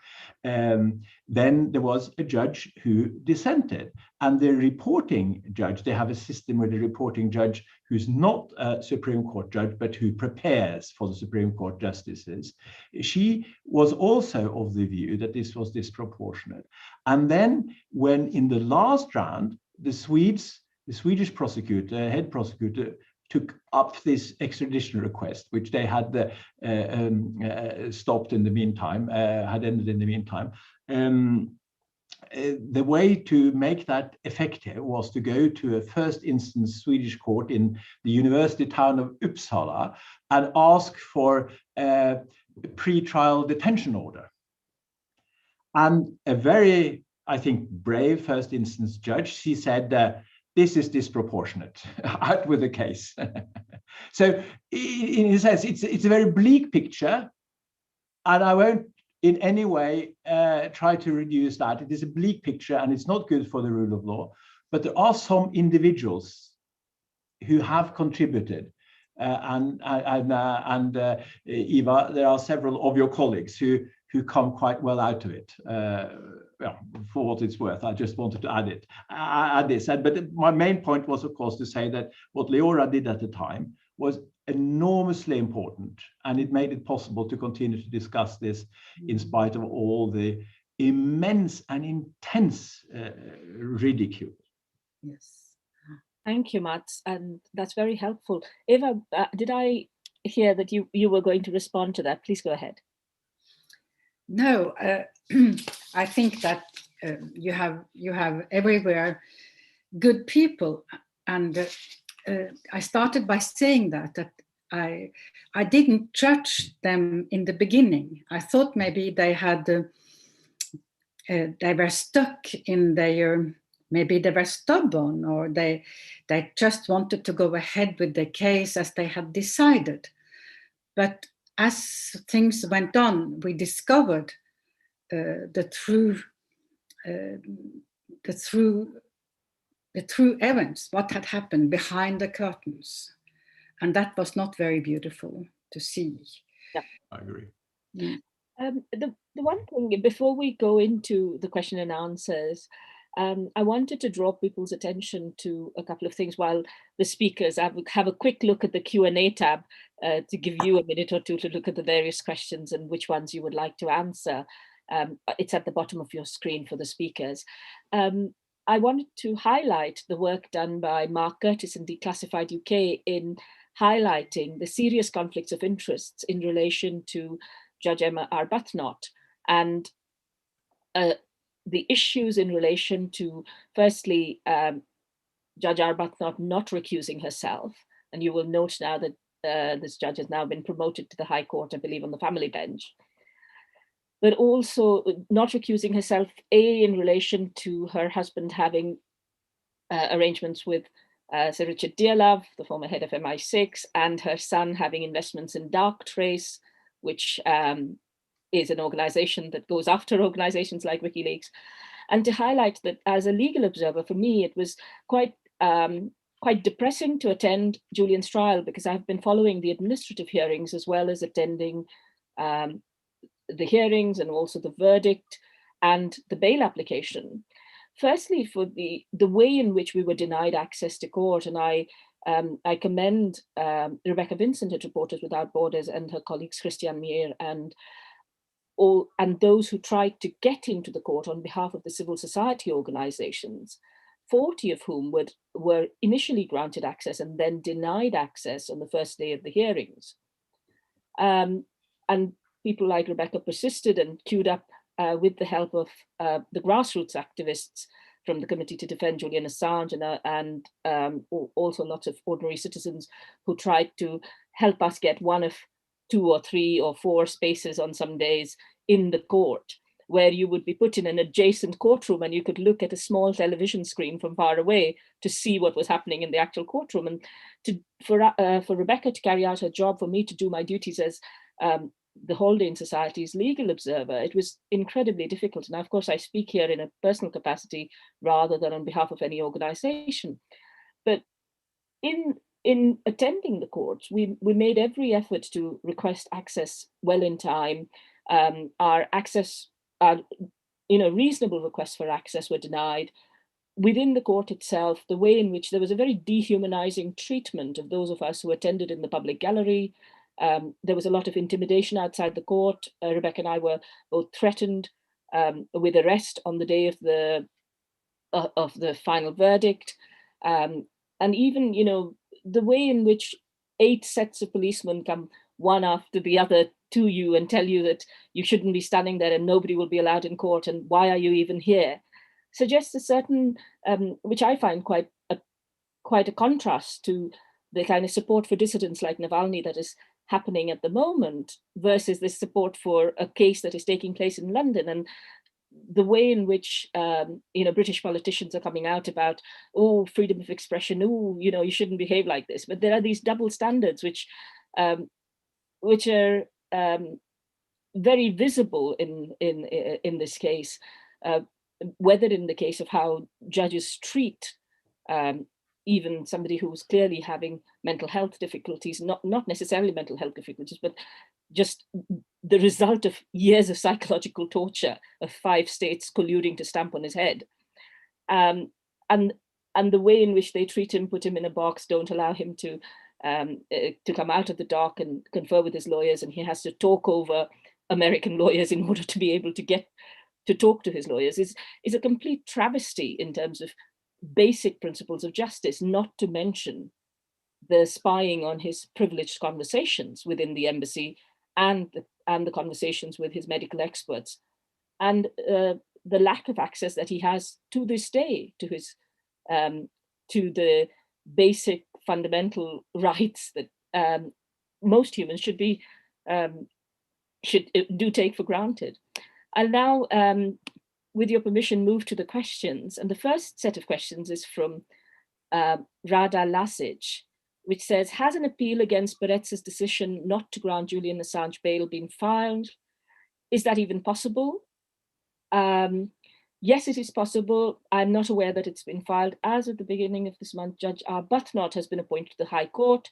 then there was a judge who dissented. And the reporting judge, they have a system where the reporting judge who's not a Supreme Court judge, but who prepares for the Supreme Court justices, she was also of the view that this was disproportionate. And then when in the last round, the Swedish prosecutor, head prosecutor, took up this extradition request, which they had stopped in the meantime, had ended in the meantime. The way to make that effective was to go to a first instance Swedish court in the university town of Uppsala and ask for a pre-trial detention order. And a very, I think, brave first instance judge, she said, this is disproportionate, out with the case. So in a sense, it's a very bleak picture, and I won't in any way try to reduce that. It is a bleak picture and it's not good for the rule of law, but there are some individuals who have contributed. Eva, there are several of your colleagues who come quite well out of it. For what it's worth, I just wanted to add this. But my main point was, of course, to say that what Leora did at the time was enormously important, and it made it possible to continue to discuss this in spite of all the immense and intense ridicule. Yes. Thank you, Mads, and that's very helpful. Eva, did I hear that you were going to respond to that? Please go ahead. No, I think that you have everywhere good people, and I started by saying that I didn't judge them in the beginning. I thought maybe they had they were stuck in their, maybe they were stubborn, or they just wanted to go ahead with the case as they had decided. But as things went on, we discovered the true events, what had happened behind the curtains. And that was not very beautiful to see. Yeah, I agree. Yeah. The one thing, before we go into the question and answers, I wanted to draw people's attention to a couple of things while the speakers have a quick look at the Q&A tab to give you a minute or two to look at the various questions and which ones you would like to answer. It's at the bottom of your screen for the speakers. I wanted to highlight the work done by Mark Curtis and Declassified UK in highlighting the serious conflicts of interests in relation to Judge Emma Arbuthnot and the issues in relation to, firstly, Judge Arbuthnot not recusing herself. And you will note now that this judge has now been promoted to the High Court, I believe, on the family bench. But also not recusing herself, in relation to her husband having arrangements with Sir Richard Dearlove, the former head of MI6, and her son having investments in Darktrace, which is an organization that goes after organizations like WikiLeaks. And to highlight that as a legal observer, for me, it was quite depressing to attend Julian's trial, because I've been following the administrative hearings as well as attending the hearings and also the verdict and the bail application. Firstly, for the way in which we were denied access to court, and I commend Rebecca Vincent at Reporters Without Borders and her colleagues Christian Mier and those who tried to get into the court on behalf of the civil society organizations, 40 of whom were initially granted access and then denied access on the first day of the hearings. And people like Rebecca persisted and queued up with the help of the grassroots activists from the Committee to Defend Julian Assange and also lots of ordinary citizens who tried to help us get one of 2 or 3 or 4 spaces on some days in the court, where you would be put in an adjacent courtroom and you could look at a small television screen from far away to see what was happening in the actual courtroom. And for Rebecca to carry out her job, for me to do my duties as the Haldane Society's legal observer, it was incredibly difficult. Now, of course, I speak here in a personal capacity rather than on behalf of any organization. But in attending the courts, we made every effort to request access well in time. Our reasonable requests for access were denied. Within the court itself, the way in which there was a very dehumanizing treatment of those of us who attended in the public gallery. There was a lot of intimidation outside the court. Rebecca and I were both threatened with arrest on the day of the final verdict. And even, the way in which 8 sets of policemen come one after the other to you and tell you that you shouldn't be standing there and nobody will be allowed in court and why are you even here, suggests a certain, which I find quite a contrast to the kind of support for dissidents like Navalny that is happening at the moment versus this support for a case that is taking place in London. And the way in which British politicians are coming out about, oh, freedom of expression, oh, you shouldn't behave like this. But there are these double standards which are very visible in this case, whether in the case of how judges treat even somebody who's clearly having mental health difficulties, not necessarily mental health difficulties, but just the result of years of psychological torture of 5 states colluding to stamp on his head. And the way in which they treat him, put him in a box, don't allow him to come out of the dock and confer with his lawyers, and he has to talk over American lawyers in order to be able to get to talk to his lawyers, is a complete travesty in terms of basic principles of justice, not to mention the spying on his privileged conversations within the embassy and the conversations with his medical experts, and the lack of access that he has to this day to his to the basic fundamental rights that most humans should do take for granted. I'll now, with your permission, move to the questions. And the first set of questions is from Rada Lasic, which says, has an appeal against Beretz's decision not to grant Julian Assange bail been filed? Is that even possible? Yes, it is possible. I'm not aware that it's been filed. As of the beginning of this month, Judge Arbuthnot has been appointed to the High Court.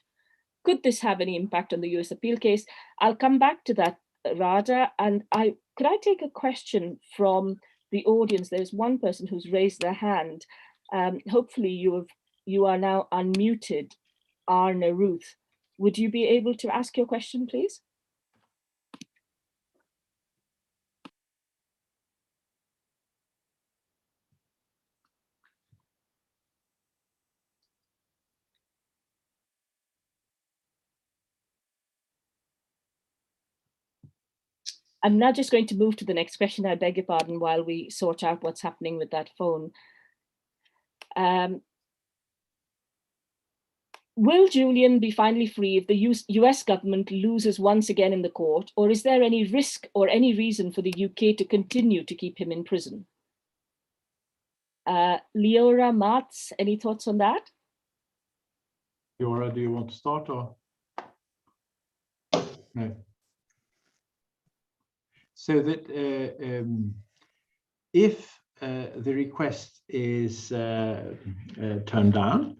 Could this have any impact on the US appeal case? I'll come back to that, Rada. And could I take a question from the audience? There's one person who's raised their hand. Hopefully you are now unmuted, Arne Ruth. Would you be able to ask your question, please? I'm now just going to move to the next question. I beg your pardon while we sort out what's happening with that phone. Will Julian be finally free if the US government loses once again in the court, or is there any risk or any reason for the UK to continue to keep him in prison? Leora Mats, any thoughts on that? Leora, do you want to start or? No. So that if the request is turned down,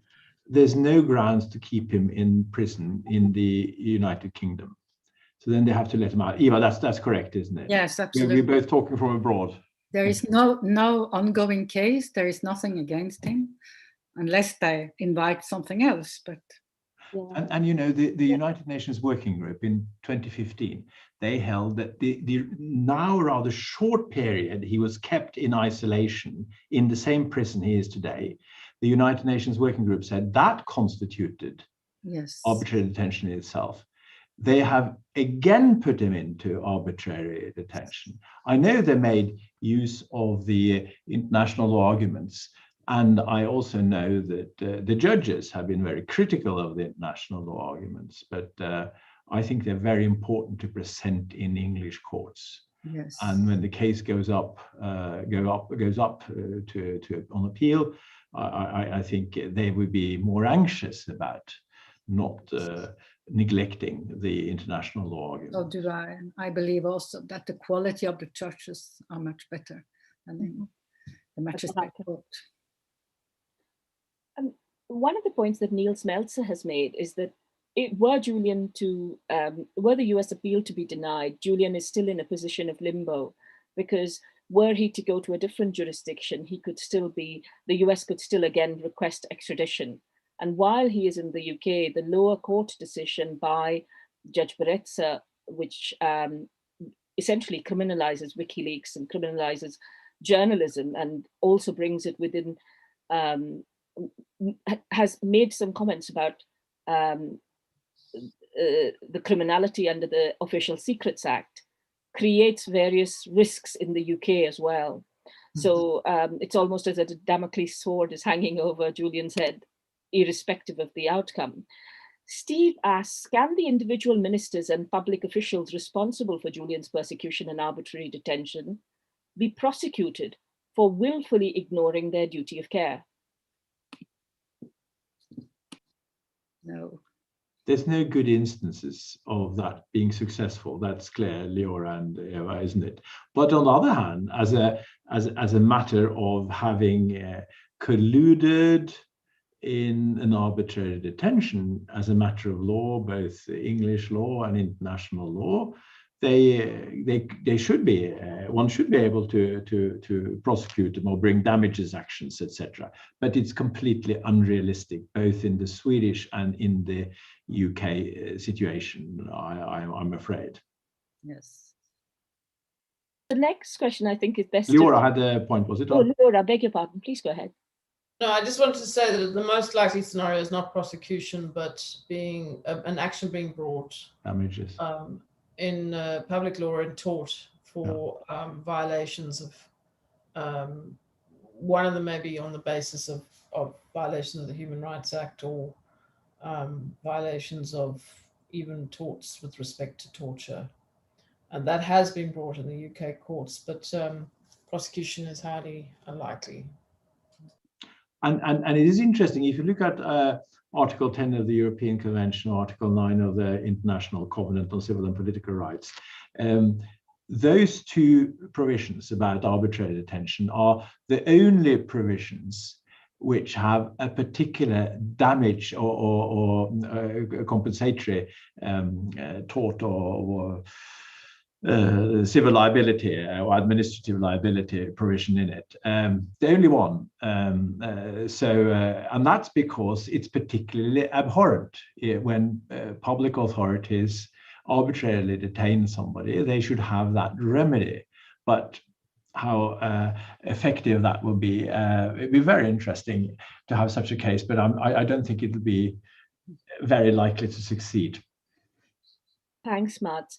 there's no grounds to keep him in prison in the United Kingdom. So then they have to let him out. Eva, that's correct, isn't it? Yes, absolutely. We're both talking from abroad. There is no ongoing case. There is nothing against him, unless they invite something else. But yeah. And you know, the United Nations Working Group in 2015, they held that the now rather short period he was kept in isolation in the same prison he is today, the United Nations Working Group said that constituted arbitrary detention in itself. They have again put him into arbitrary detention. I know they made use of the international law arguments. And I also know that the judges have been very critical of the international law arguments, but I think they're very important to present in English courts. Yes. And when the case goes up to on appeal, I think they would be more anxious about not neglecting the international law argument. So do I. And I believe also that the quality of the churches are much better than the magistrate court. One of the points that Niels Meltzer has made is that were the US appeal to be denied, Julian is still in a position of limbo, because were he to go to a different jurisdiction, the US could still again request extradition. And while he is in the UK, the lower court decision by Judge Bereza, which essentially criminalizes WikiLeaks and criminalizes journalism and also brings it within, has made some comments about the criminality under the Official Secrets Act, creates various risks in the UK as well. So it's almost as if a Damocles sword is hanging over Julian's head, irrespective of the outcome. Steve asks, can the individual ministers and public officials responsible for Julian's persecution and arbitrary detention be prosecuted for willfully ignoring their duty of care? No. There's no good instances of that being successful. That's clear, Leora and Eva, isn't it? But on the other hand, as a matter of having colluded in an arbitrary detention as a matter of law, both English law and international law, they should be, one should be able to prosecute them or bring damages actions, etc. But it's completely unrealistic, both in the Swedish and in the UK situation, I'm afraid. Yes. The next question I think is best. Leora had a point, was it? Oh, Leora, beg your pardon, please go ahead. No, I just wanted to say that the most likely scenario is not prosecution, but being an action being brought. Damages. In public law and tort for violations of, one of them may be on the basis of violations of the Human Rights Act, or violations of even torts with respect to torture. And that has been brought in the UK courts, but prosecution is highly unlikely. And it is interesting, if you look at Article 10 of the European Convention, Article 9 of the International Covenant on Civil and Political Rights, those two provisions about arbitrary detention are the only provisions which have a particular damage or compensatory tort or civil liability or administrative liability provision in it. The only one. And that's because it's particularly abhorrent when public authorities arbitrarily detain somebody. They should have that remedy. But how effective that will be, it'd be very interesting to have such a case, but I don't think it'll be very likely to succeed. Thanks, Mads.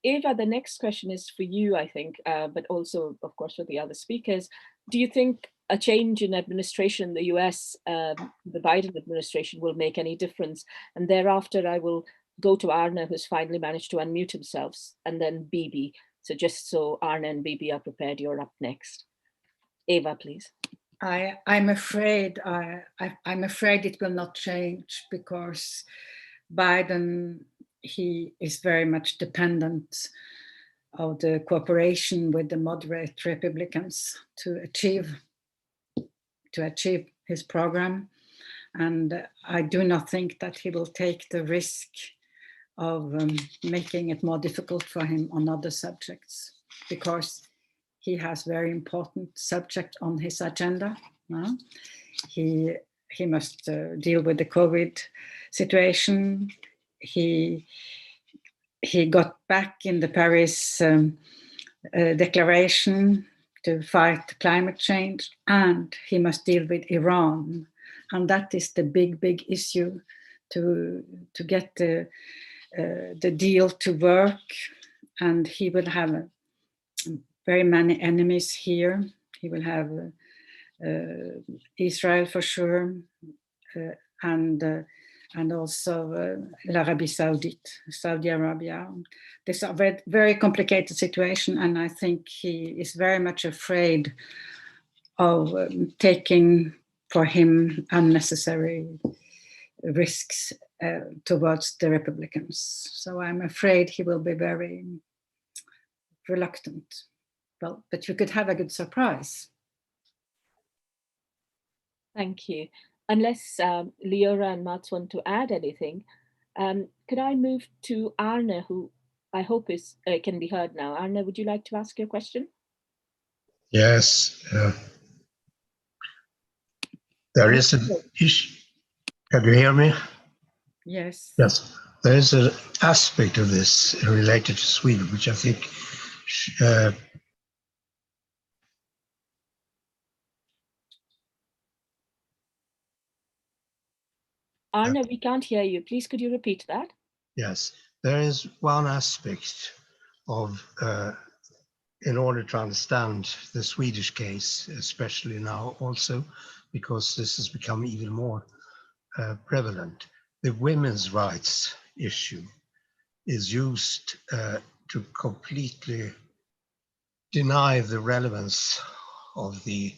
Eva, the next question is for you, I think, but also, of course, for the other speakers. Do you think a change in administration in the US, the Biden administration, will make any difference? And thereafter, I will go to Arne, who's finally managed to unmute himself, and then Bibi. So just so Arne and Bibi are prepared, you're up next. Eva, please. I'm afraid it will not change, because Biden, he is very much dependent of the cooperation with the moderate Republicans to achieve his program. And I do not think that he will take the risk of making it more difficult for him on other subjects, because he has very important subject on his agenda. He must deal with the COVID situation. He got back in the Paris declaration to fight climate change, and he must deal with Iran. And that is the big issue, to get the deal to work. And he will have very many enemies here. He will have Israel for sure, and also Arabia Saudite, Saudi Arabia. This is a very, very complicated situation, and I think he is very much afraid of taking for him unnecessary risks towards the Republicans. So I'm afraid he will be very reluctant. Well, but you could have a good surprise. Thank you. Unless Leora and Mads want to add anything, could I move to Arne, who I hope is can be heard now. Arne, would you like to ask your question? Yes. There is an issue. Can you hear me? Yes. Yes. There is an aspect of this related to Sweden, which I think Arne, we can't hear you. Please, could you repeat that? Yes, there is one aspect of, in order to understand the Swedish case, especially now also, because this has become even more prevalent, the women's rights issue is used to completely deny the relevance of the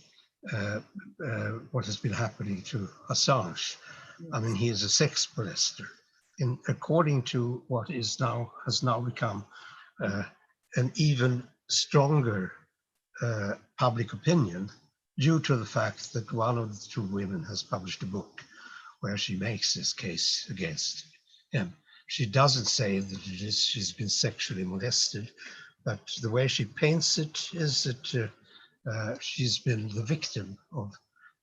what has been happening to Assange. I mean, he is a sex molester. According to what has now become an even stronger public opinion, due to the fact that one of the two women has published a book where she makes this case against him. She doesn't say that she's been sexually molested, but the way she paints it is that she's been the victim of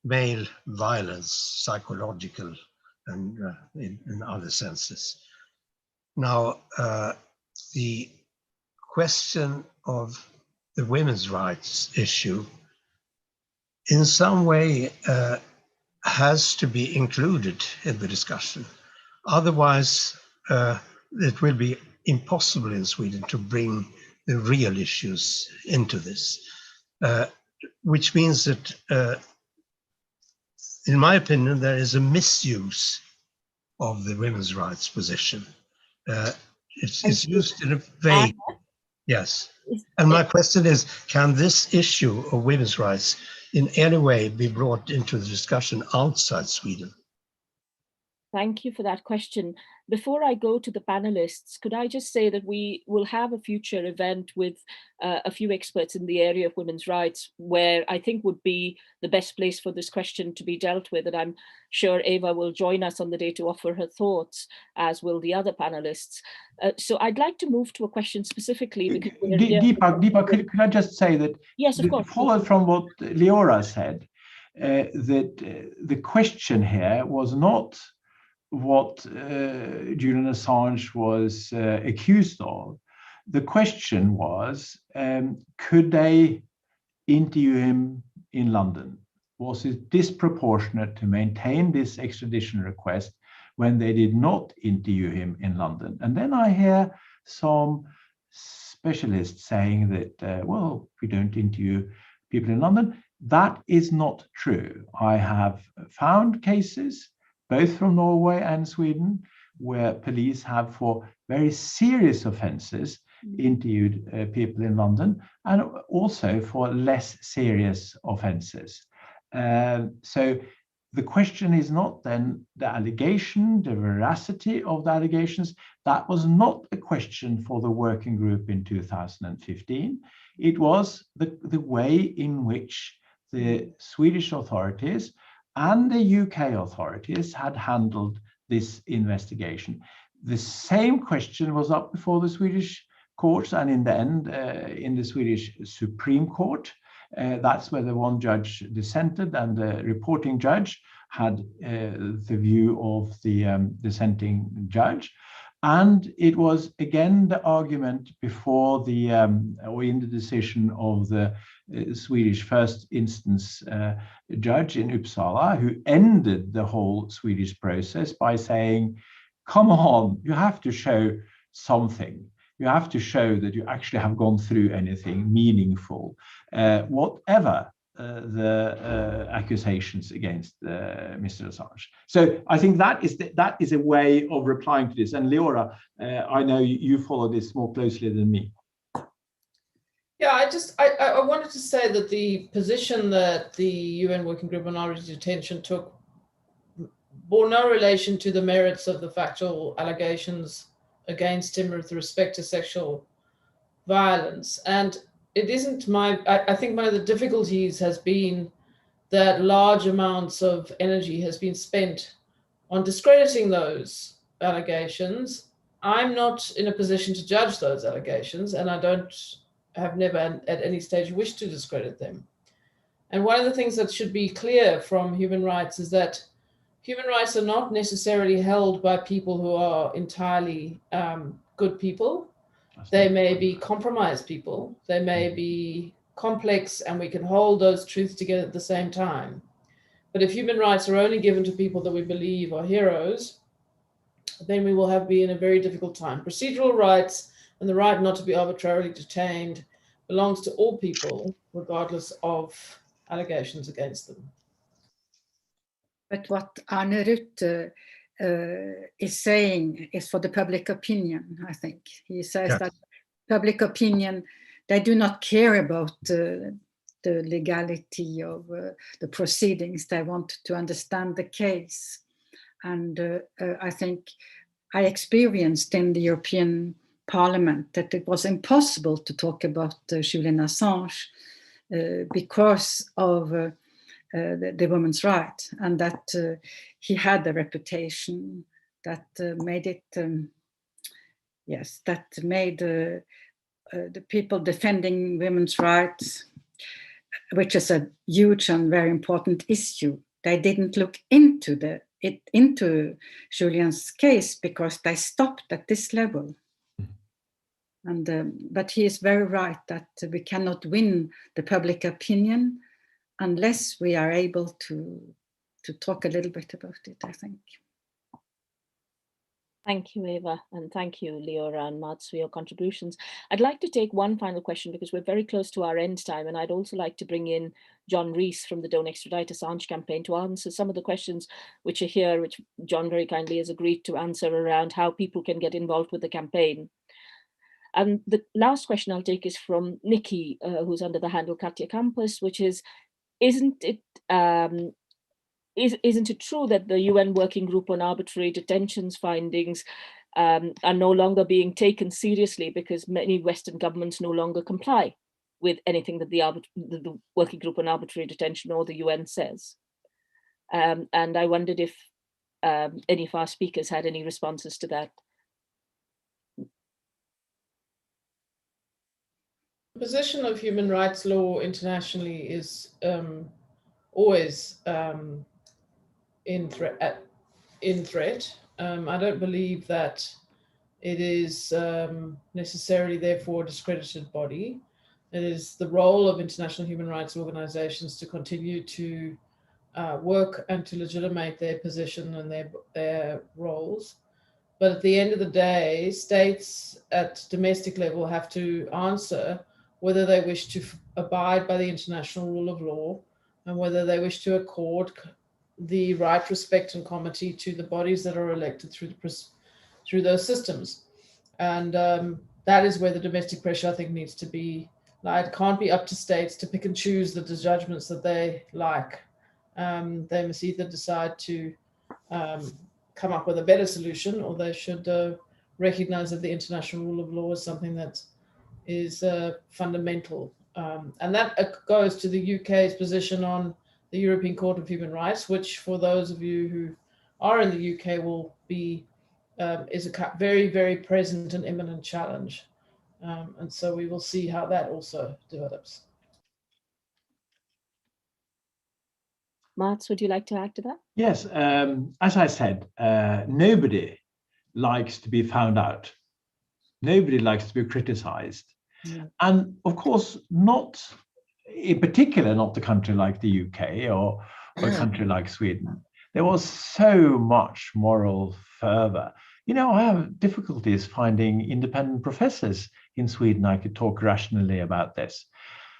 male violence, psychological and in other senses. Now, the question of the women's rights issue in some way has to be included in the discussion. Otherwise, it will be impossible in Sweden to bring the real issues into this, which means that, in my opinion, there is a misuse of the women's rights position. It's used in a vague, yes. And my question is, can this issue of women's rights in any way be brought into the discussion outside Sweden? Thank you for that question. Before I go to the panelists, could I just say that we will have a future event with a few experts in the area of women's rights, where I think would be the best place for this question to be dealt with. And I'm sure Eva will join us on the day to offer her thoughts, as will the other panelists. So I'd like to move to a question specifically. Because Deepa, could I just say that, yes, of course, followed from what Leora said, that the question here was not what Julian Assange was accused of. The question was, could they interview him in London? Was it disproportionate to maintain this extradition request when they did not interview him in London? And then I hear some specialists saying that, well, we don't interview people in London. That is not true. I have found cases both from Norway and Sweden, where police have, for very serious offences, interviewed people in London, and also for less serious offences. So the question is not then the allegation, the veracity of the allegations. That was not a question for the working group in 2015. It was the way in which the Swedish authorities and the UK authorities had handled this investigation. The same question was up before the Swedish courts, and in the end, in the Swedish Supreme Court. That's where the one judge dissented, and the reporting judge had the view of the dissenting judge. And it was again the argument before the, or in the decision of the Swedish first instance judge in Uppsala, who ended the whole Swedish process by saying, come on, you have to show something. You have to show that you actually have gone through anything meaningful, whatever the accusations against Mr. Assange. So I think that is a way of replying to this. And Leora, I know you follow this more closely than me. Yeah, I wanted to say that the position that the UN Working Group on Arbitrary Detention took bore no relation to the merits of the factual allegations against him with respect to sexual violence. And it isn't I think one of the difficulties has been that large amounts of energy has been spent on discrediting those allegations. I'm not in a position to judge those allegations, and I have never at any stage wished to discredit them. And one of the things that should be clear from human rights is that human rights are not necessarily held by people who are entirely good people. They may be compromised people. They may be complex, and we can hold those truths together at the same time. But if human rights are only given to people that we believe are heroes, then we will be in a very difficult time. Procedural rights and the right not to be arbitrarily detained belongs to all people, regardless of allegations against them. But what Arne Rutte is saying is for the public opinion, I think. He says that public opinion, they do not care about the legality of the proceedings. They want to understand the case. And I think I experienced in the European Parliament that it was impossible to talk about Julian Assange because of the women's right, and that he had a reputation that made it, that made the people defending women's rights, which is a huge and very important issue. They didn't look into Julian's case because they stopped at this level. And but he is very right that we cannot win the public opinion unless we are able to talk a little bit about it, I think. Thank you, Eva, and thank you, Leora and Mads, for your contributions. I'd like to take one final question because we're very close to our end time, and I'd also like to bring in John Rees from the Don't Extradite Assange campaign to answer some of the questions which are here, which John very kindly has agreed to answer around how people can get involved with the campaign. And the last question I'll take is from Nikki, who's under the handle Katja Campus, which is, isn't it true that the UN Working Group on Arbitrary Detention's findings are no longer being taken seriously because many Western governments no longer comply with anything that the Working Group on Arbitrary Detention or the UN says? And I wondered if any of our speakers had any responses to that. The position of human rights law internationally is always in threat. I don't believe that it is necessarily therefore a discredited body. It is the role of international human rights organizations to continue to work and to legitimate their position and their roles. But at the end of the day, states at domestic level have to answer whether they wish to abide by the international rule of law and whether they wish to accord the right, respect, and comity to the bodies that are elected through those systems. And that is where the domestic pressure, I think, needs to be. It can't be up to states to pick and choose the judgments that they like. They must either decide to come up with a better solution, or they should recognize that the international rule of law is something that is fundamental. And that goes to the UK's position on the European Court of Human Rights, which for those of you who are in the UK will be, is a very, very present and imminent challenge. And so we will see how that also develops. Mads, would you like to add to that? Yes, as I said, nobody likes to be found out. Nobody likes to be criticized. Yeah. And of course, not in particular, not a country like the UK or a country like Sweden. There was so much moral fervor You know, I have difficulties finding independent professors in Sweden I could talk rationally about this,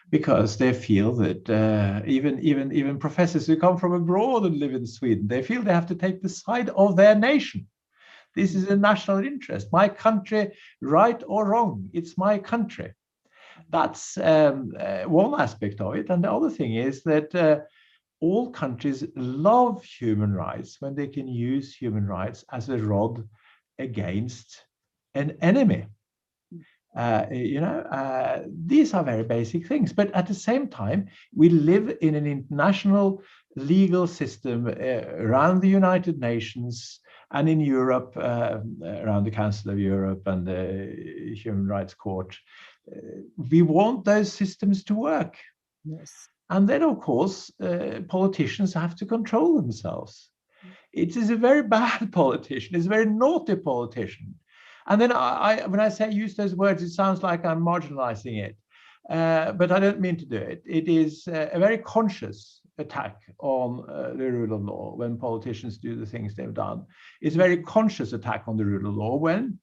because they feel that even professors who come from abroad and live in Sweden, they feel they have to take the side of their nation. This is a national interest. My country, right or wrong, it's my country. That's one aspect of it. And the other thing is that all countries love human rights when they can use human rights as a rod against an enemy. These are very basic things. But at the same time, we live in an international legal system around the United Nations and in Europe, around the Council of Europe and the Human Rights Court. We want those systems to work. Yes. And then, of course, politicians have to control themselves. It is a very bad politician. It's a very naughty politician. And then when I say use those words, it sounds like I'm marginalizing it. But I don't mean to do it. It is a very conscious attack on the rule of law when politicians do the things they've done. It's a very conscious attack on the rule of law when,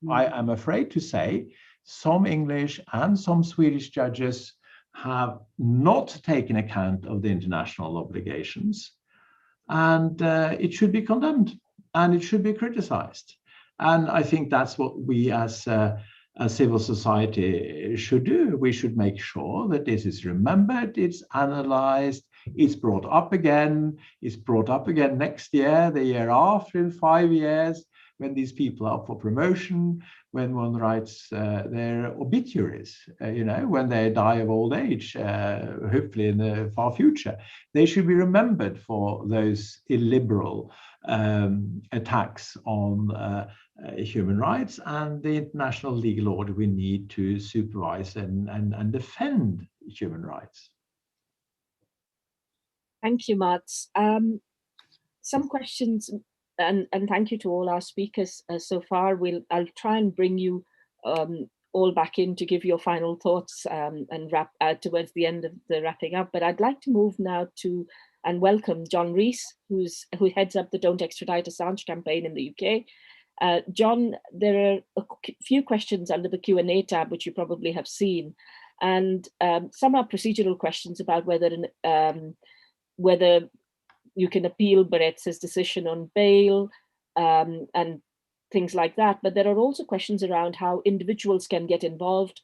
I am afraid to say, some English and some Swedish judges have not taken account of the international obligations, and it should be condemned and it should be criticized. And I think that's what we as a civil society should do. We should make sure that this is remembered, it's analyzed, it's brought up again next year, the year after, in 5 years, when these people are up for promotion, when one writes their obituaries, when they die of old age, hopefully in the far future. They should be remembered for those illiberal attacks on human rights and the international legal order we need to supervise and defend human rights. Thank you, Mads. Some questions, and thank you to all our speakers so far. I'll try and bring you all back in to give your final thoughts and wrap towards the end of the wrapping up. But I'd like to move now to and welcome John Rees, who heads up the Don't Extradite Assange campaign in the UK. John, there are a few questions under the Q&A tab, which you probably have seen. And some are procedural questions about whether you can appeal Barrett's decision on bail and things like that. But there are also questions around how individuals can get involved,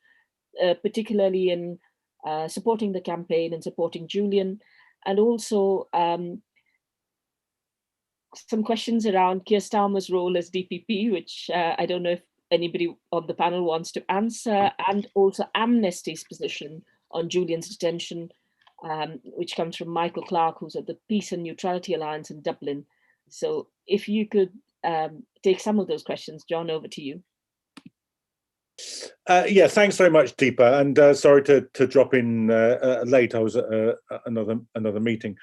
particularly in supporting the campaign and supporting Julian, and also some questions around Keir Starmer's role as DPP, which I don't know if anybody on the panel wants to answer, and also Amnesty's position on Julian's detention, which comes from Michael Clark, who's at the Peace and Neutrality Alliance in Dublin. So if you could take some of those questions, John, over to you. Yeah, thanks very much, Deepa, and sorry to drop in late. I was at another meeting.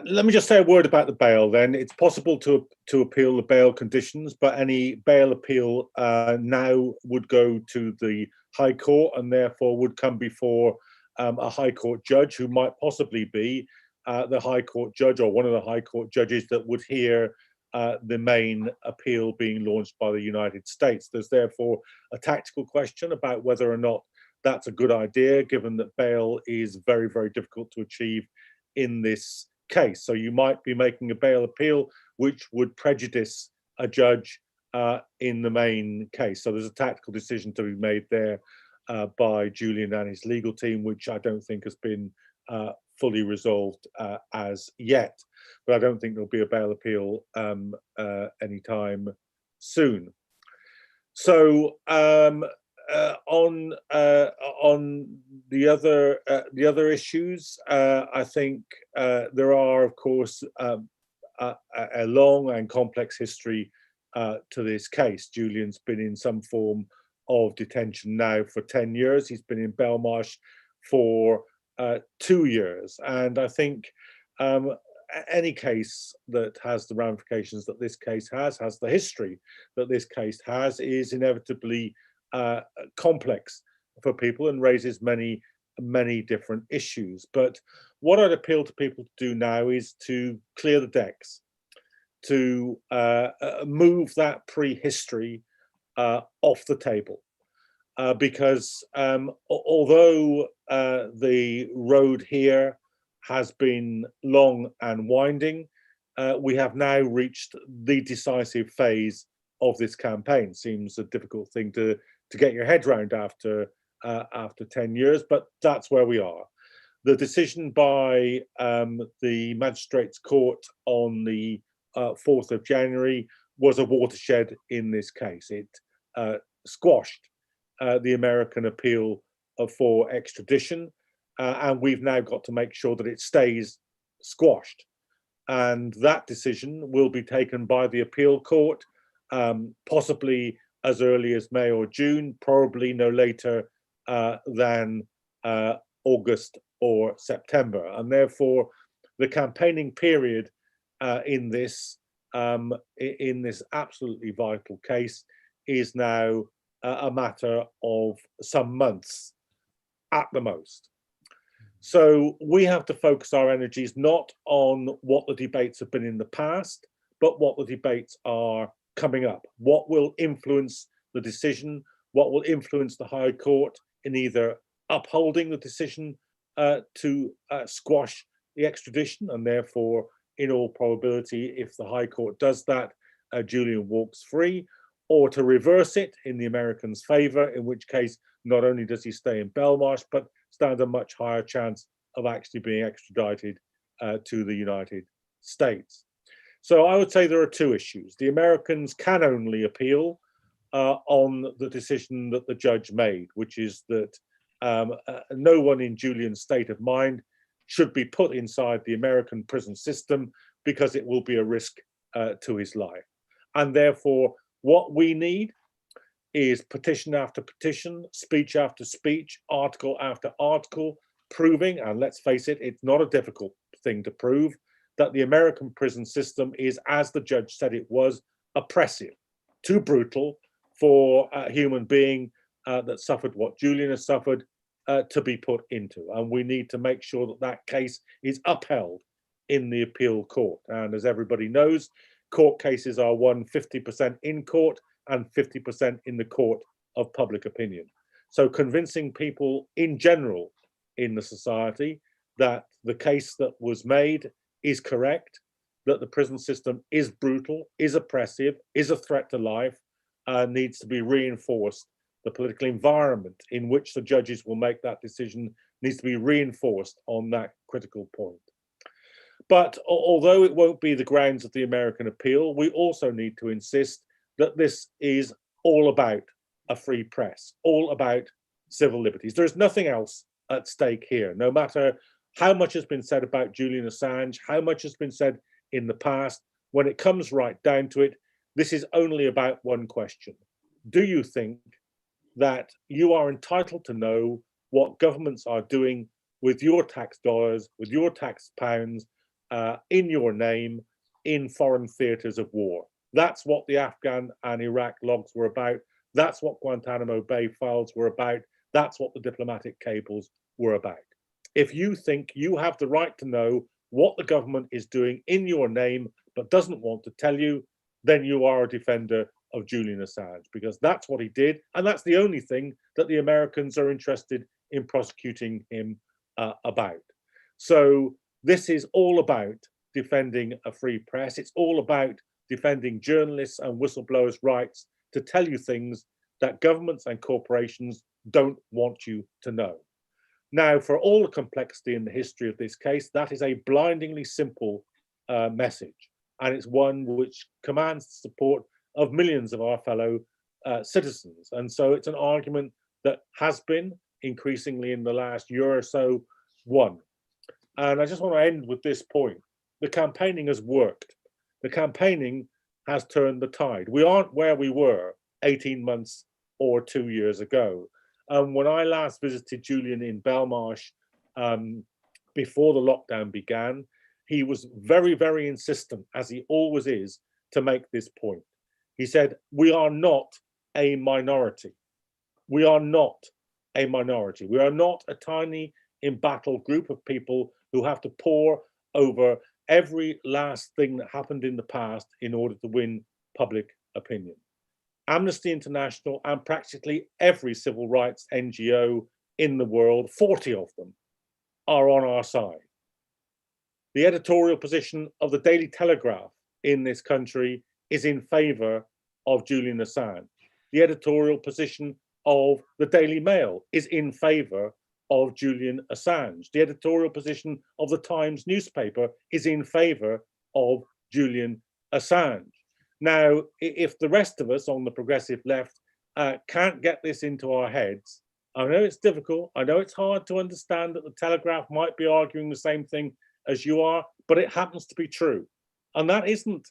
Let me just say a word about the bail then. It's possible to appeal the bail conditions, but any bail appeal now would go to the High Court and therefore would come before a High Court judge who might possibly be the High Court judge or one of the High Court judges that would hear the main appeal being launched by the United States. There's therefore a tactical question about whether or not that's a good idea, given that bail is very, very difficult to achieve in this case. So you might be making a bail appeal which would prejudice a judge in the main case. So there's a tactical decision to be made there by Julian and his legal team, which I don't think has been fully resolved as yet. But I don't think there'll be a bail appeal anytime soon. So on the other issues, I think there are, of course, a long and complex history to this case. Julian's been in some form of detention now for 10 years. He's been in Belmarsh for 2 years, and I think any case that has the ramifications that this case has the history that this case has, is inevitably complex for people and raises many different issues. But what I'd appeal to people to do now is to clear the decks, to move that prehistory off the table. Because although the road here has been long and winding, we have now reached the decisive phase of this campaign. Seems a difficult thing to get your head around after 10 years, but that's where we are. The decision by the Magistrates' Court on the 4th of January was a watershed in this case. It squashed the American appeal for extradition, and we've now got to make sure that it stays squashed. And that decision will be taken by the appeal court, possibly as early as May or June, probably no later than August or September. And therefore, the campaigning period in this absolutely vital case is now a matter of some months at the most. So we have to focus our energies not on what the debates have been in the past, but what the debates are coming up. What will influence the decision? What will influence the High Court in either upholding the decision to squash the extradition, and therefore, in all probability, if the High Court does that, Julian walks free, or to reverse it in the Americans' favor, in which case not only does he stay in Belmarsh, but stand a much higher chance of actually being extradited to the United States. So I would say there are two issues. The Americans can only appeal on the decision that the judge made, which is that no one in Julian's state of mind should be put inside the American prison system because it will be a risk to his life. And therefore, what we need is petition after petition, speech after speech, article after article, proving, and let's face it, it's not a difficult thing to prove, that the American prison system is, as the judge said it was, oppressive, too brutal for a human being that suffered what Julian has suffered to be put into. And we need to make sure that that case is upheld in the appeal court. And as everybody knows, court cases are won 50% in court and 50% in the court of public opinion. So convincing people in general in the society that the case that was made is correct, that the prison system is brutal, is oppressive, is a threat to life, needs to be reinforced. The political environment in which the judges will make that decision needs to be reinforced on that critical point. But although it won't be the grounds of the American appeal, we also need to insist that this is all about a free press, all about civil liberties. There's nothing else at stake here, no matter how much has been said about Julian Assange, how much has been said in the past. When it comes right down to it, this is only about one question. Do you think that you are entitled to know what governments are doing with your tax dollars, with your tax pounds, in your name, in foreign theatres of war? That's what the Afghan and Iraq logs were about. That's what Guantanamo Bay files were about. That's what the diplomatic cables were about. If you think you have the right to know what the government is doing in your name, but doesn't want to tell you, then you are a defender of Julian Assange, because that's what he did. And that's the only thing that the Americans are interested in prosecuting him about. So this is all about defending a free press. It's all about defending journalists and whistleblowers' rights to tell you things that governments and corporations don't want you to know. Now, for all the complexity in the history of this case, that is a blindingly simple message. And it's one which commands the support of millions of our fellow citizens. And so it's an argument that has been increasingly in the last year or so won. And I just want to end with this point. The campaigning has worked. The campaigning has turned the tide. We aren't where we were 18 months or 2 years ago. When I last visited Julian in Belmarsh before the lockdown began, he was very, very insistent, as he always is, to make this point. He said, we are not a minority. We are not a minority. We are not a tiny embattled group of people who have to pore over every last thing that happened in the past in order to win public opinion. Amnesty International and practically every civil rights NGO in the world, 40 of them, are on our side. The editorial position of the Daily Telegraph in this country is in favour of Julian Assange. The editorial position of the Daily Mail is in favour of Julian Assange. The editorial position of the Times newspaper is in favour of Julian Assange. Now, if the rest of us on the progressive left can't get this into our heads, I know it's difficult, I know it's hard to understand that the Telegraph might be arguing the same thing as you are, but it happens to be true. And that isn't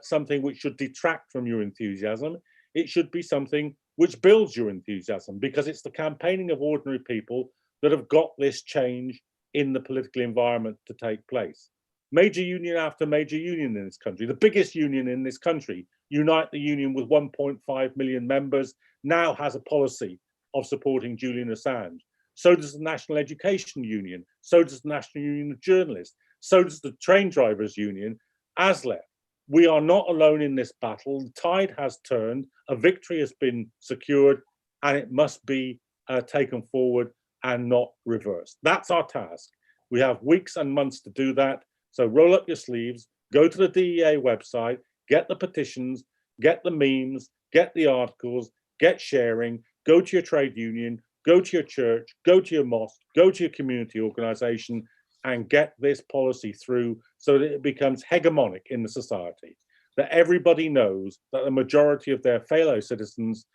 something which should detract from your enthusiasm. It should be something which builds your enthusiasm, because it's the campaigning of ordinary people that have got this change in the political environment to take place. Major union after major union in this country, the biggest union in this country, Unite the Union with 1.5 million members, now has a policy of supporting Julian Assange. So does the National Education Union, so does the National Union of Journalists, so does the Train Drivers Union, ASLEF. We are not alone in this battle. The tide has turned, a victory has been secured, and it must be taken forward and not reversed. That's our task. We have weeks and months to do that. So roll up your sleeves, go to the DEA website, get the petitions, get the memes, get the articles, get sharing, go to your trade union, go to your church, go to your mosque, go to your community organization, and get this policy through so that it becomes hegemonic in the society, that everybody knows that the majority of their fellow citizens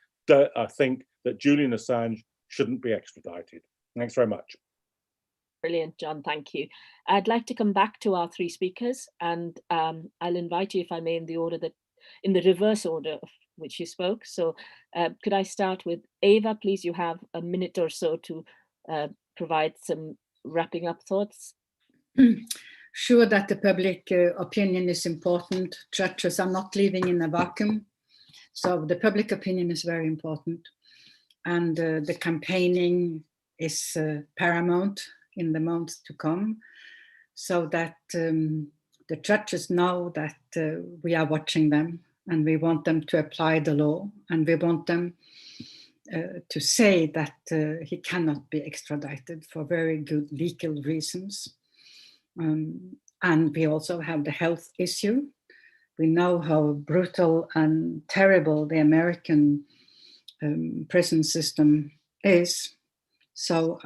think that Julian Assange shouldn't be extradited. Thanks very much. Brilliant, John, thank you. I'd like to come back to our three speakers, and I'll invite you, if I may, in the reverse order of which you spoke. So could I start with Eva, please? You have a minute or so to provide some wrapping up thoughts. Sure, that the public opinion is important. Churches are not living in a vacuum. So the public opinion is very important. And the campaigning is paramount in the months to come, so that the churches know that we are watching them, and we want them to apply the law, and we want them to say that he cannot be extradited for very good legal reasons. And we also have the health issue. We know how brutal and terrible the American prison system is. So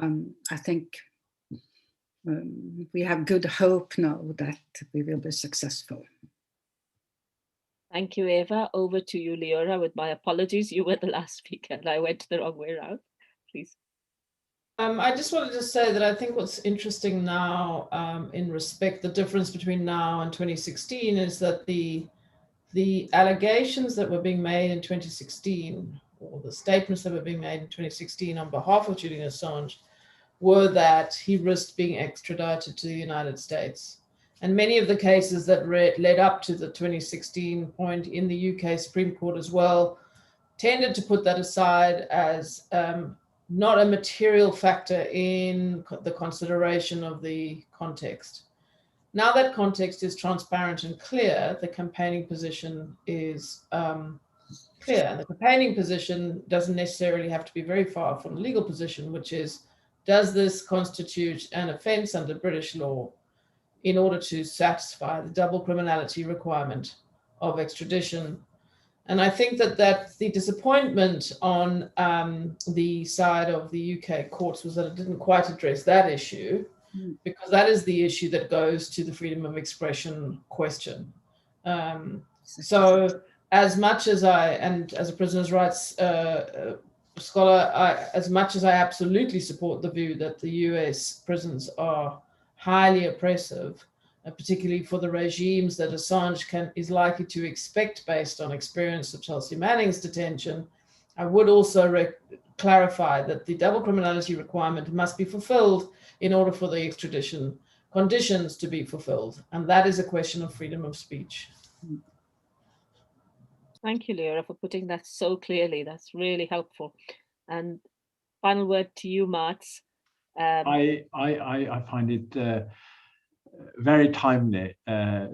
I think we have good hope now that we will be successful. Thank you, Eva. Over to you, Leora, with my apologies. You were the last speaker and I went the wrong way around. Please. I just wanted to say that I think what's interesting now in respect, the difference between now and 2016 is that the allegations that were being made in 2016, or the statements that were being made in 2016 on behalf of Julian Assange, were that he risked being extradited to the United States. And many of the cases that led up to the 2016 point in the UK Supreme Court as well tended to put that aside as not a material factor in the consideration of the context. Now that context is transparent and clear, the campaigning position is clear. And the campaigning position doesn't necessarily have to be very far from the legal position, which is, does this constitute an offence under British law in order to satisfy the double criminality requirement of extradition? And I think that the disappointment on the side of the UK courts was that it didn't quite address that issue, because that is the issue that goes to the freedom of expression question. So as much as and as a prisoners' rights scholar, as much as I absolutely support the view that the US prisons are highly oppressive, particularly for the regimes that Assange is likely to expect based on experience of Chelsea Manning's detention, I would also clarify that the double criminality requirement must be fulfilled in order for the extradition conditions to be fulfilled. And that is a question of freedom of speech. Thank you, Leora, for putting that so clearly. That's really helpful. And final word to you, Mads. I find it very timely that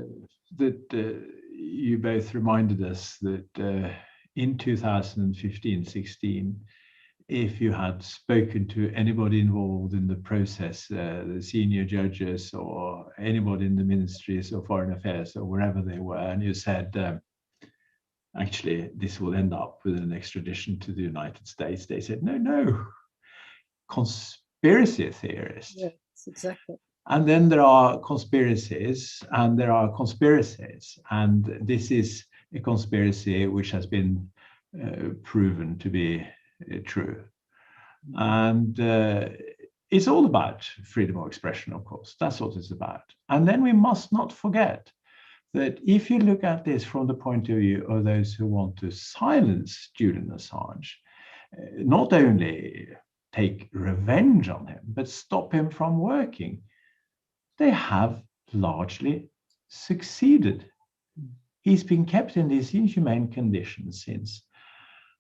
you both reminded us that in 2015-16, if you had spoken to anybody involved in the process, the senior judges or anybody in the ministries of foreign affairs or wherever they were, and you said, actually, this will end up with an extradition to the United States, they said, no, conspiracy theorists. Yes, exactly. And then there are conspiracies, and there are conspiracies. And this is a conspiracy which has been proven to be true. And it's all about freedom of expression, of course. That's what it's about. And then we must not forget that if you look at this from the point of view of those who want to silence Julian Assange, not only take revenge on him, but stop him from working, they have largely succeeded. He's been kept in these inhumane conditions since,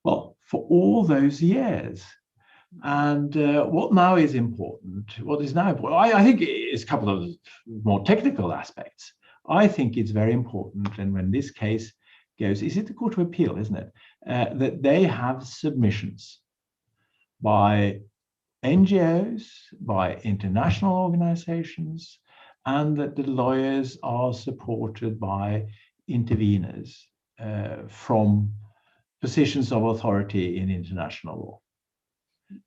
well, for all those years. And what now is important, I think is a couple of more technical aspects. I think it's very important, and when this case goes, is it the Court of Appeal, isn't it, that they have submissions by NGOs, by international organizations, and that the lawyers are supported by interveners from positions of authority in international law.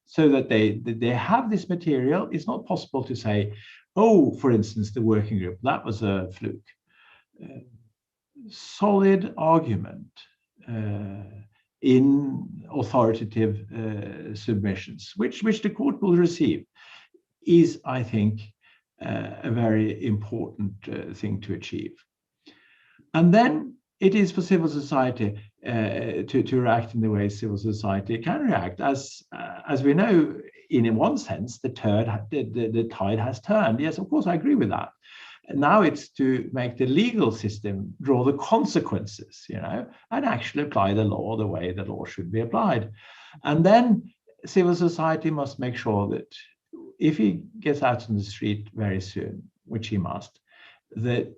So that they have this material. It's not possible to say, oh, for instance, the working group, that was a fluke. Solid argument in authoritative submissions, which the court will receive, is, I think, a very important thing to achieve. And then it is for civil society to react in the way civil society can react. As we know, in one sense, the tide has turned. Yes, of course, I agree with that. Now it's to make the legal system draw the consequences, and actually apply the law the way the law should be applied. And then civil society must make sure that if he gets out on the street very soon, which he must, that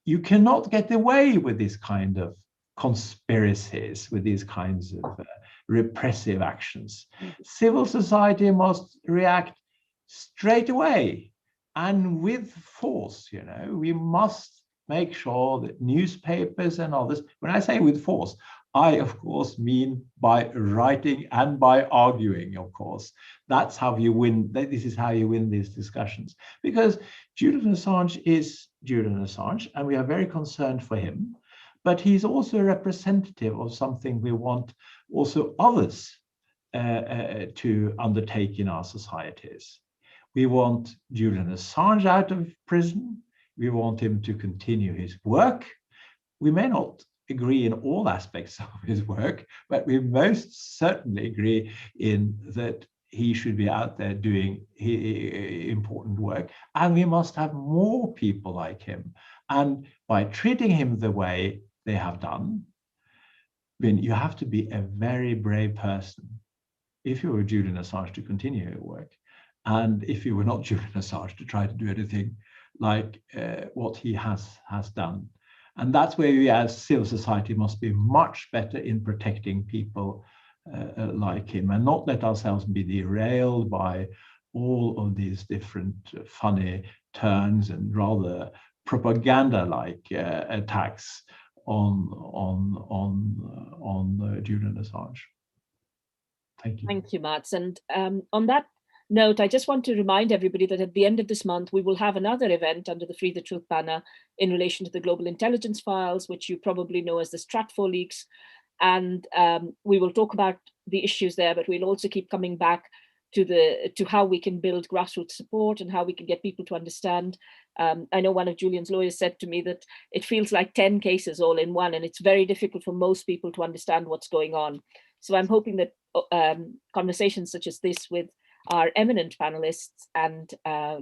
you cannot get away with this kind of conspiracies, with these kinds of repressive actions. Civil society must react straight away and with force. We must make sure that newspapers and others, when I say with force, I, of course, mean by writing and by arguing, of course. That's how you win. This is how you win these discussions. Because Julian Assange is Julian Assange, and we are very concerned for him. But he's also a representative of something we want also others to undertake in our societies. We want Julian Assange out of prison. We want him to continue his work. We may not agree in all aspects of his work, but we most certainly agree in that he should be out there doing important work. And we must have more people like him. And by treating him the way they have done, you have to be a very brave person if you were Julian Assange to continue your work. And if you were not Julian Assange, to try to do anything like what he has done. And that's where we as civil society must be much better in protecting people like him, and not let ourselves be derailed by all of these different funny turns and rather propaganda-like attacks on Julian Assange. Thank you. Thank you, Mads. And on that note, I just want to remind everybody that at the end of this month, we will have another event under the Free the Truth banner in relation to the global intelligence files, which you probably know as the Stratfor leaks. And we will talk about the issues there, but we'll also keep coming back to how we can build grassroots support and how we can get people to understand. I know one of Julian's lawyers said to me that it feels like 10 cases all in one, and it's very difficult for most people to understand what's going on. So I'm hoping that conversations such as this with our eminent panelists and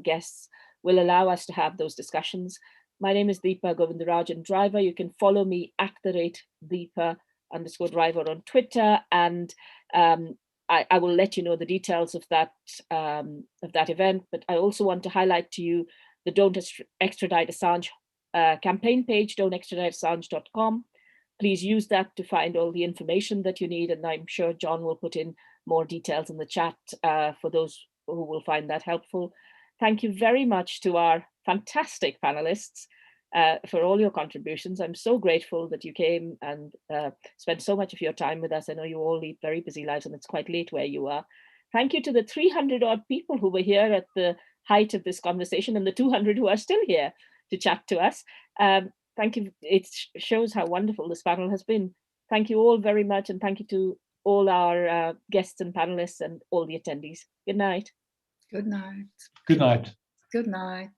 guests will allow us to have those discussions. My name is Deepa Govindarajan Driver. You can follow me at @Deepa_Driver on Twitter, and I will let you know the details of that event. But I also want to highlight to you the Don't Extradite Assange campaign page, don'textraditeassange.com. Please use that to find all the information that you need, and I'm sure John will put in more details in the chat for those who will find that helpful. Thank you very much to our fantastic panelists for all your contributions. I'm so grateful that you came and spent so much of your time with us. I know you all lead very busy lives and it's quite late where you are. Thank you to the 300 odd people who were here at the height of this conversation and the 200 who are still here to chat to us. Thank you. It shows how wonderful this panel has been. Thank you all very much, and thank you to all our guests and panelists and all the attendees. Good night. Good night. Good night. Good night.